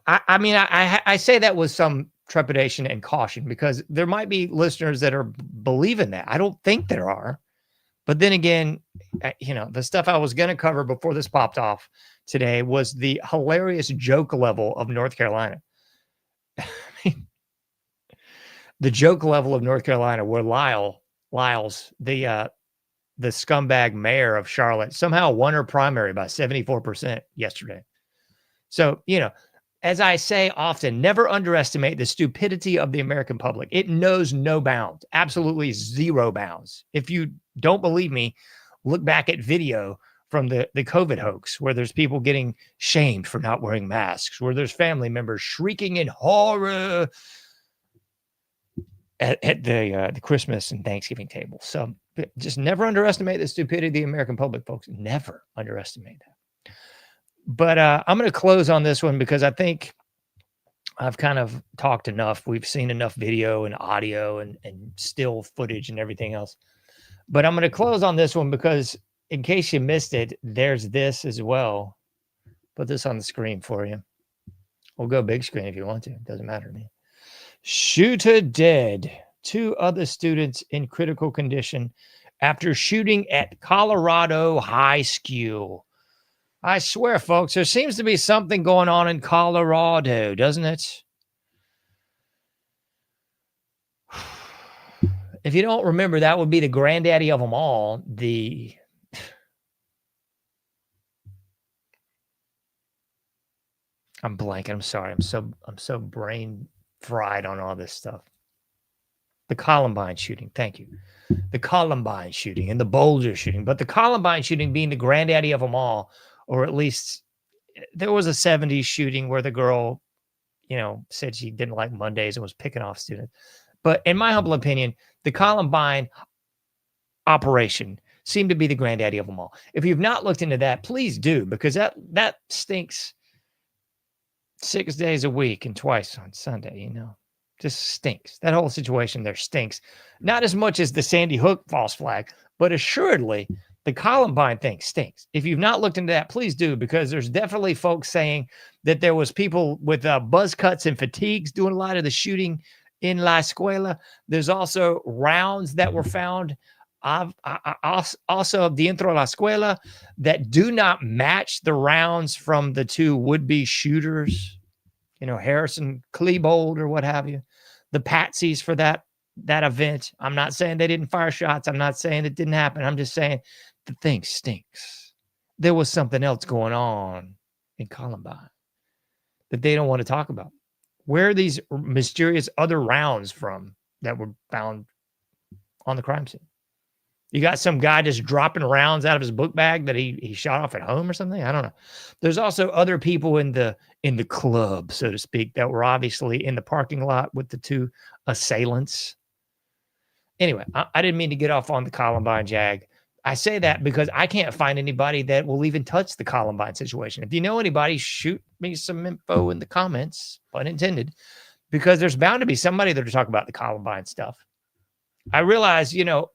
I mean, I say that with some trepidation and caution because there might be listeners that are believing that. I don't think there are. But then again, you know, the stuff I was going to cover before this popped off today was the hilarious joke level of North Carolina. The joke level of North Carolina where Lyles, the scumbag mayor of Charlotte, somehow won her primary by 74% yesterday. So, you know, as I say often, never underestimate the stupidity of the American public. It knows no bounds, absolutely zero bounds. If you don't believe me, look back at video from the COVID hoax where there's people getting shamed for not wearing masks, where there's family members shrieking in horror at the Christmas and Thanksgiving table. So just never underestimate the stupidity of the American public, folks. Never underestimate that. But I'm going to close on this one because I think I've kind of talked enough. We've seen enough video and audio and still footage and everything else. But I'm going to close on this one because in case you missed it, there's this as well. Put this on the screen for you. We'll go big screen if you want to. It doesn't matter to me. Shooter dead. 2 other students in critical condition after shooting at Colorado high school. I swear, folks, there seems to be something going on in Colorado, doesn't it? If you don't remember, that would be the granddaddy of them all. I'm blanking. I'm sorry. I'm so brain fried on all this stuff. The Columbine shooting. Thank you. The Columbine shooting and the Boulder shooting. But the Columbine shooting being the granddaddy of them all, or at least there was a 70s shooting where the girl, you know, said she didn't like Mondays and was picking off students. But in my humble opinion, the Columbine operation seemed to be the granddaddy of them all. If you've not looked into that, please do, because that stinks 6 days a week and twice on Sunday, you know. Just stinks. That whole situation there stinks. Not as much as the Sandy Hook false flag, but assuredly the Columbine thing stinks. If you've not looked into that, please do, because there's definitely folks saying that there was people with buzz cuts and fatigues doing a lot of the shooting in La Escuela. There's also rounds that were found also dentro La Escuela that do not match the rounds from the 2 would-be shooters, you know, Harrison Klebold or what have you, the patsies for that event. I'm not saying they didn't fire shots. I'm not saying it didn't happen. I'm just saying the thing stinks. There was something else going on in Columbine that they don't want to talk about. Where are these mysterious other rounds from that were found on the crime scene? You got some guy just dropping rounds out of his book bag that he shot off at home or something? I don't know. There's also other people in the club, so to speak, that were obviously in the parking lot with the 2 assailants. Anyway, I didn't mean to get off on the Columbine jag. I say that because I can't find anybody that will even touch the Columbine situation. If you know anybody, shoot me some info in the comments, pun intended, because there's bound to be somebody that will talk about the Columbine stuff. I realize, you know,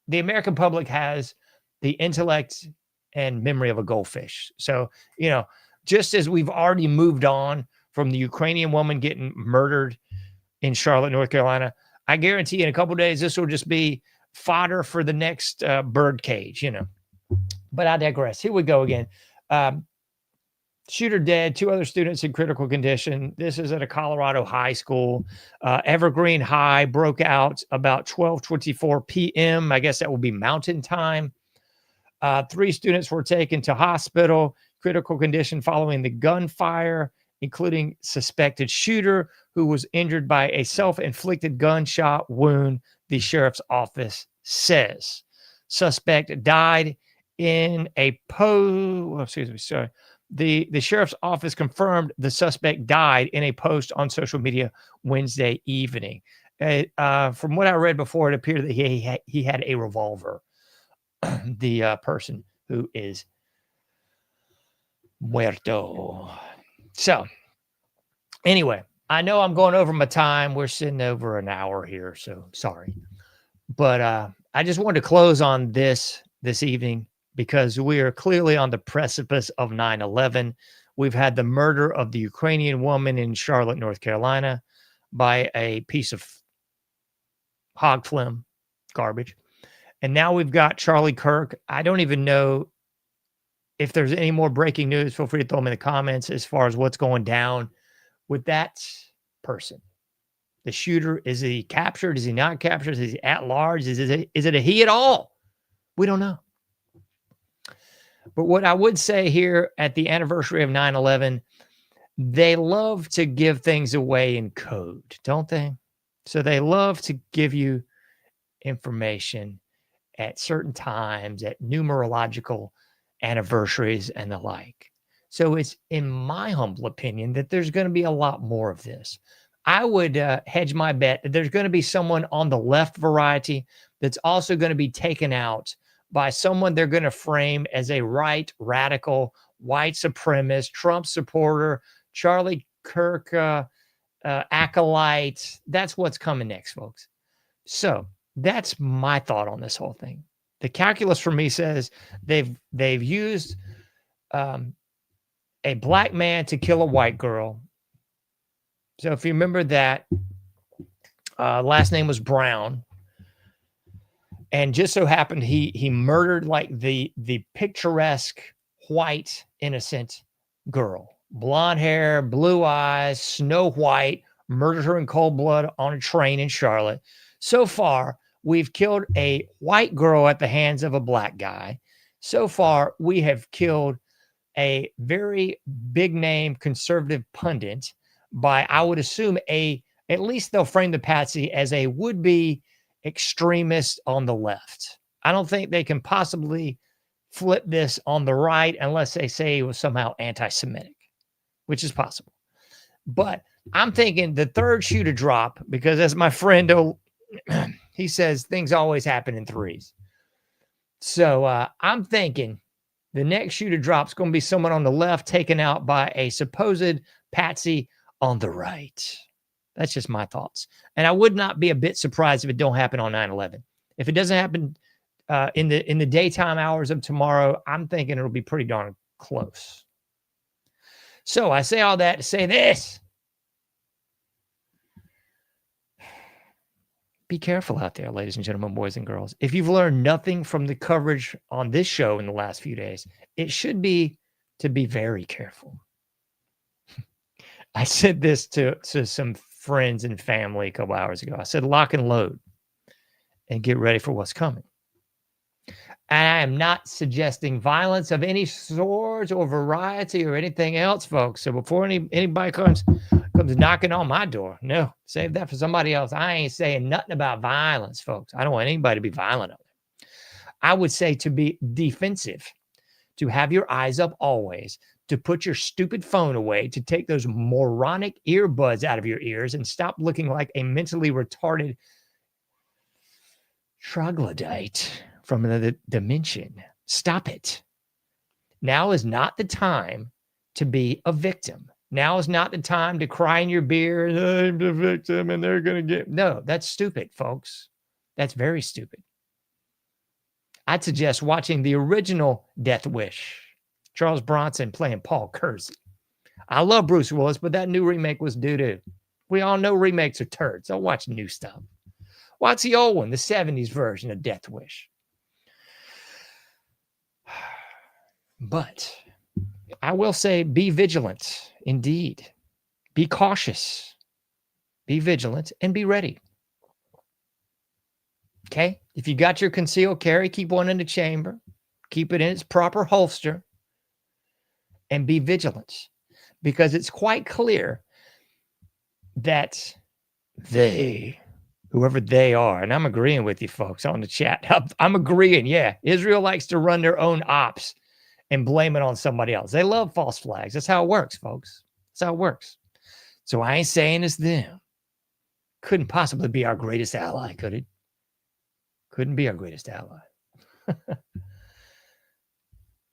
the American public has the intellect and memory of a goldfish. So, you know, just as we've already moved on from the Ukrainian woman getting murdered in Charlotte, North Carolina. I guarantee in a couple of days, this will just be fodder for the next bird cage, you know. But I digress. Here we go again. Shooter dead, 2 other students in critical condition. This is at a Colorado high school. Evergreen High broke out about 12:24 p.m. I guess that will be mountain time. 3 students were taken to hospital, critical condition following the gunfire, including suspected shooter who was injured by a self-inflicted gunshot wound, the sheriff's office says. Suspect died in a The sheriff's office confirmed the suspect died in a post on social media Wednesday evening. From what I read before, it appeared that he had a revolver. The person who is muerto. So, anyway, I know I'm going over my time. We're sitting over an hour here, so sorry. But I just wanted to close on this evening because we are clearly on the precipice of 9/11. We've had the murder of the Ukrainian woman in Charlotte, North Carolina by a piece of hog phlegm, garbage. And now we've got Charlie Kirk. I don't even know if there's any more breaking news. Feel free to throw them in the comments as far as what's going down with that person. The shooter, is he captured? Is he not captured? Is he at large? Is it a he at all? We don't know. But what I would say here at the anniversary of 9/11, they love to give things away in code, don't they? So they love to give you information at certain times, at numerological anniversaries and the like. So it's in my humble opinion that there's going to be a lot more of this. I would hedge my bet that there's going to be someone on the left variety that's also going to be taken out by someone they're going to frame as a right radical, white supremacist, Trump supporter, Charlie Kirk acolyte. That's what's coming next, folks. So that's my thought on this whole thing. The calculus for me says they've used a black man to kill a white girl. So if you remember that, last name was Brown, and just so happened he murdered like the picturesque white innocent girl, blonde hair, blue eyes, Snow White, murdered her in cold blood on a train in Charlotte. So far, we've killed a white girl at the hands of a black guy. So far, we have killed a very big name conservative pundit by, I would assume, at least they'll frame the patsy as a would-be extremist on the left. I don't think they can possibly flip this on the right unless they say it was somehow anti-Semitic, which is possible. But I'm thinking the third shoe to drop, because as my friend, he says things always happen in threes. So I'm thinking the next shoe to drop is going to be someone on the left taken out by a supposed patsy on the right. That's just my thoughts. And I would not be a bit surprised if it don't happen on 9/11. If it doesn't happen in the daytime hours of tomorrow, I'm thinking it'll be pretty darn close. So I say all that to say this. Be careful out there, ladies and gentlemen, boys and girls. If you've learned nothing from the coverage on this show in the last few days, it should be to be very careful. I said this to some friends and family a couple hours ago. I said, lock and load and get ready for what's coming. And I am not suggesting violence of any sort or variety or anything else, folks. So before anybody comes knocking on my door, no, save that for somebody else. I ain't saying nothing about violence, folks. I don't want anybody to be violent on it. I would say to be defensive, to have your eyes up always, to put your stupid phone away, to take those moronic earbuds out of your ears and stop looking like a mentally retarded troglodyte from another dimension. Stop it. Now is not the time to be a victim. Now is not the time to cry in your beer, I'm the victim and they're going to get... No, that's stupid, folks. That's very stupid. I'd suggest watching the original Death Wish, Charles Bronson playing Paul Kersey. I love Bruce Willis, but that new remake was doo-doo. We all know remakes are turds. Don't watch new stuff. Watch the old one, the 70s version of Death Wish. But I will say be vigilant, indeed. Be cautious. Be vigilant and be ready. Okay? If you got your concealed carry, keep one in the chamber. Keep it in its proper holster. And be vigilant. Because it's quite clear that they, whoever they are, and I'm agreeing with you folks on the chat. I'm agreeing, yeah. Israel likes to run their own ops and blame it on somebody else. They love false flags. That's how it works, folks. That's how it works. So I ain't saying it's them. Couldn't possibly be our greatest ally, could it? Couldn't be our greatest ally.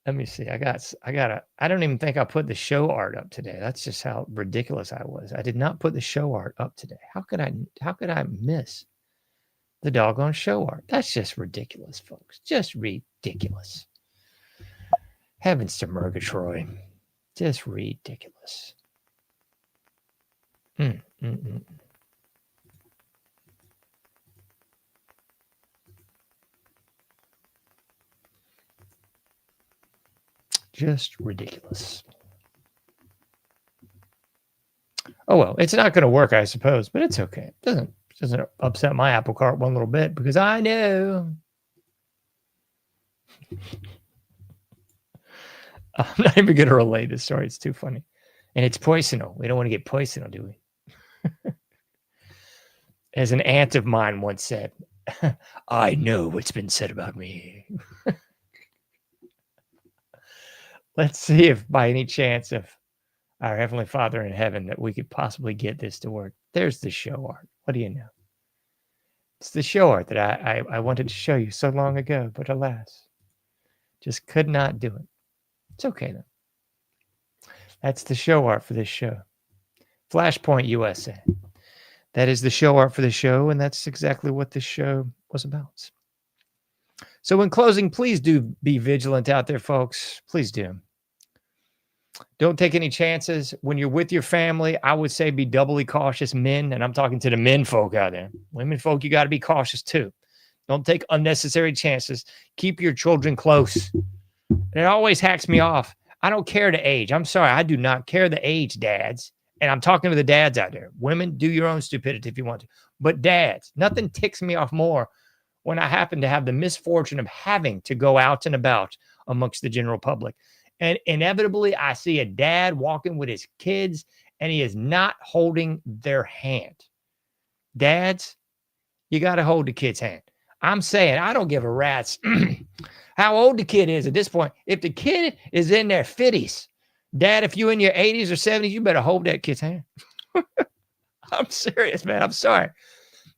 Let me see. I don't even think I put the show art up today. That's just how ridiculous I was. I did not put the show art up today. How could I miss the doggone show art? That's just ridiculous, folks. Just ridiculous. Heavens to Murgatroyd. Just ridiculous. Just ridiculous. Oh, well, it's not going to work, I suppose, but it's okay. It doesn't upset my apple cart one little bit because I know. I'm not even going to relate this story. It's too funny. And it's personal. We don't want to get personal, do we? As an aunt of mine once said, I know what's been said about me. Let's see if by any chance of our Heavenly Father in heaven that we could possibly get this to work. There's the show art. What do you know? It's the show art that I wanted to show you so long ago, but alas, just could not do it. It's okay, though. That's the show art for this show. Flashpoint USA. That is the show art for the show, and that's exactly what this show was about. So in closing, please do be vigilant out there, folks. Please do. Don't take any chances. When you're with your family, I would say be doubly cautious, men, and I'm talking to the men folk out there. Women folk, you got to be cautious too. Don't take unnecessary chances. Keep your children close. And it always hacks me off. I don't care the age. I'm sorry. I do not care the age, dads. And I'm talking to the dads out there. Women, do your own stupidity if you want to. But dads, nothing ticks me off more when I happen to have the misfortune of having to go out and about amongst the general public. And inevitably, I see a dad walking with his kids, and he is not holding their hand. Dads, you got to hold the kid's hand. I'm saying I don't give a rat's how old the kid is at this point. If the kid is in their 50s, Dad, if you're in your 80s or 70s, you better hold that kid's hand. I'm serious, man. I'm sorry.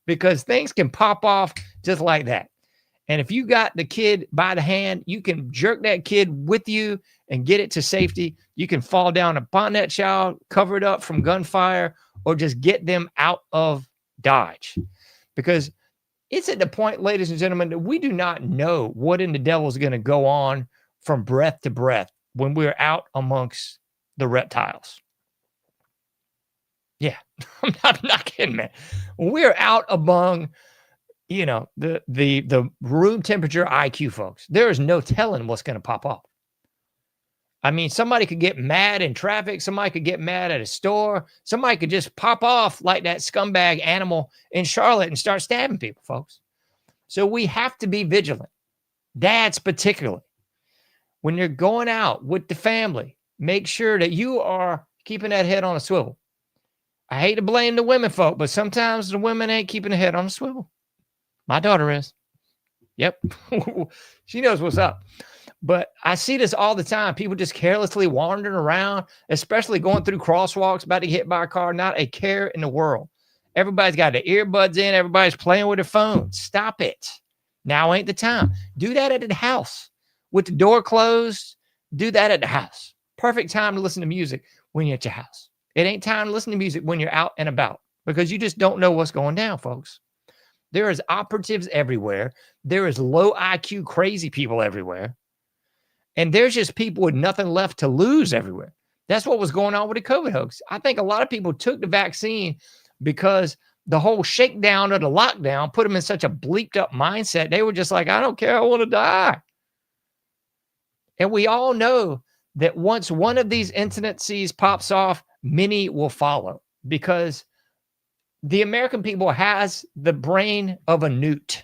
Because things can pop off just like that. And if you got the kid by the hand, you can jerk that kid with you and get it to safety. You can fall down upon that child, cover it up from gunfire, or just get them out of Dodge. Because it's at the point, ladies and gentlemen, that we do not know what in the devil is going to go on from breath to breath when we're out amongst the reptiles. Yeah, I'm not kidding, man. When we're out among, the room temperature IQ folks, there is no telling what's going to pop off. I mean, somebody could get mad in traffic. Somebody could get mad at a store. Somebody could just pop off like that scumbag animal in Charlotte and start stabbing people, folks. So we have to be vigilant. Dads particularly. When you're going out with the family, make sure that you are keeping that head on a swivel. I hate to blame the women folk, but sometimes the women ain't keeping the head on a swivel. My daughter is. Yep. She knows what's up. But I see this all the time. People just carelessly wandering around, especially going through crosswalks, about to get hit by a car. Not a care in the world. Everybody's got their earbuds in. Everybody's playing with their phone. Stop it. Now ain't the time. Do that at the house. With the door closed, do that at the house. Perfect time to listen to music when you're at your house. It ain't time to listen to music when you're out and about because you just don't know what's going down, folks. There is operatives everywhere. There is low IQ crazy people everywhere. And there's just people with nothing left to lose everywhere. That's what was going on with the COVID hoax. I think a lot of people took the vaccine because the whole shakedown of the lockdown put them in such a bleeped up mindset. They were just like, I don't care. I want to die. And we all know that once one of these incidences pops off, many will follow because the American people has the brain of a newt.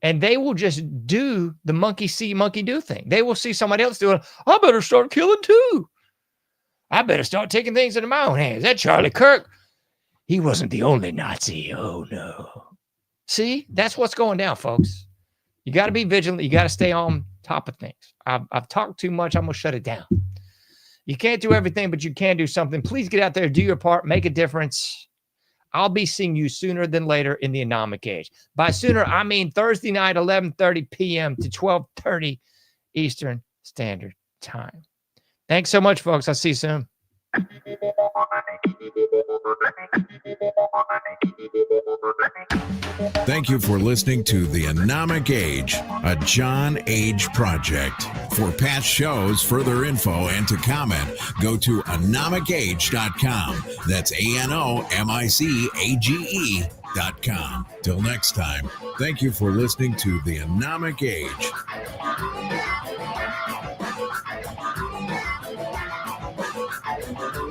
And they will just do the monkey see, monkey do thing. They will see somebody else doing, I better start killing too. I better start taking things into my own hands. That Charlie Kirk, he wasn't the only Nazi. Oh, no. See, that's what's going down, folks. You got to be vigilant. You got to stay on top of things. I've talked too much. I'm going to shut it down. You can't do everything, but you can do something. Please get out there, do your part, make a difference. I'll be seeing you sooner than later in the Anomic Age. By sooner, I mean Thursday night, 11:30 p.m. to 12:30 Eastern Standard Time. Thanks so much, folks. I'll see you soon. Thank you for listening to The Anomic Age, a John Age project. For past shows, further info, and to comment, go to anomicage.com. That's ANOMICAGE.com. Till next time, thank you for listening to The Anomic Age. Thank you.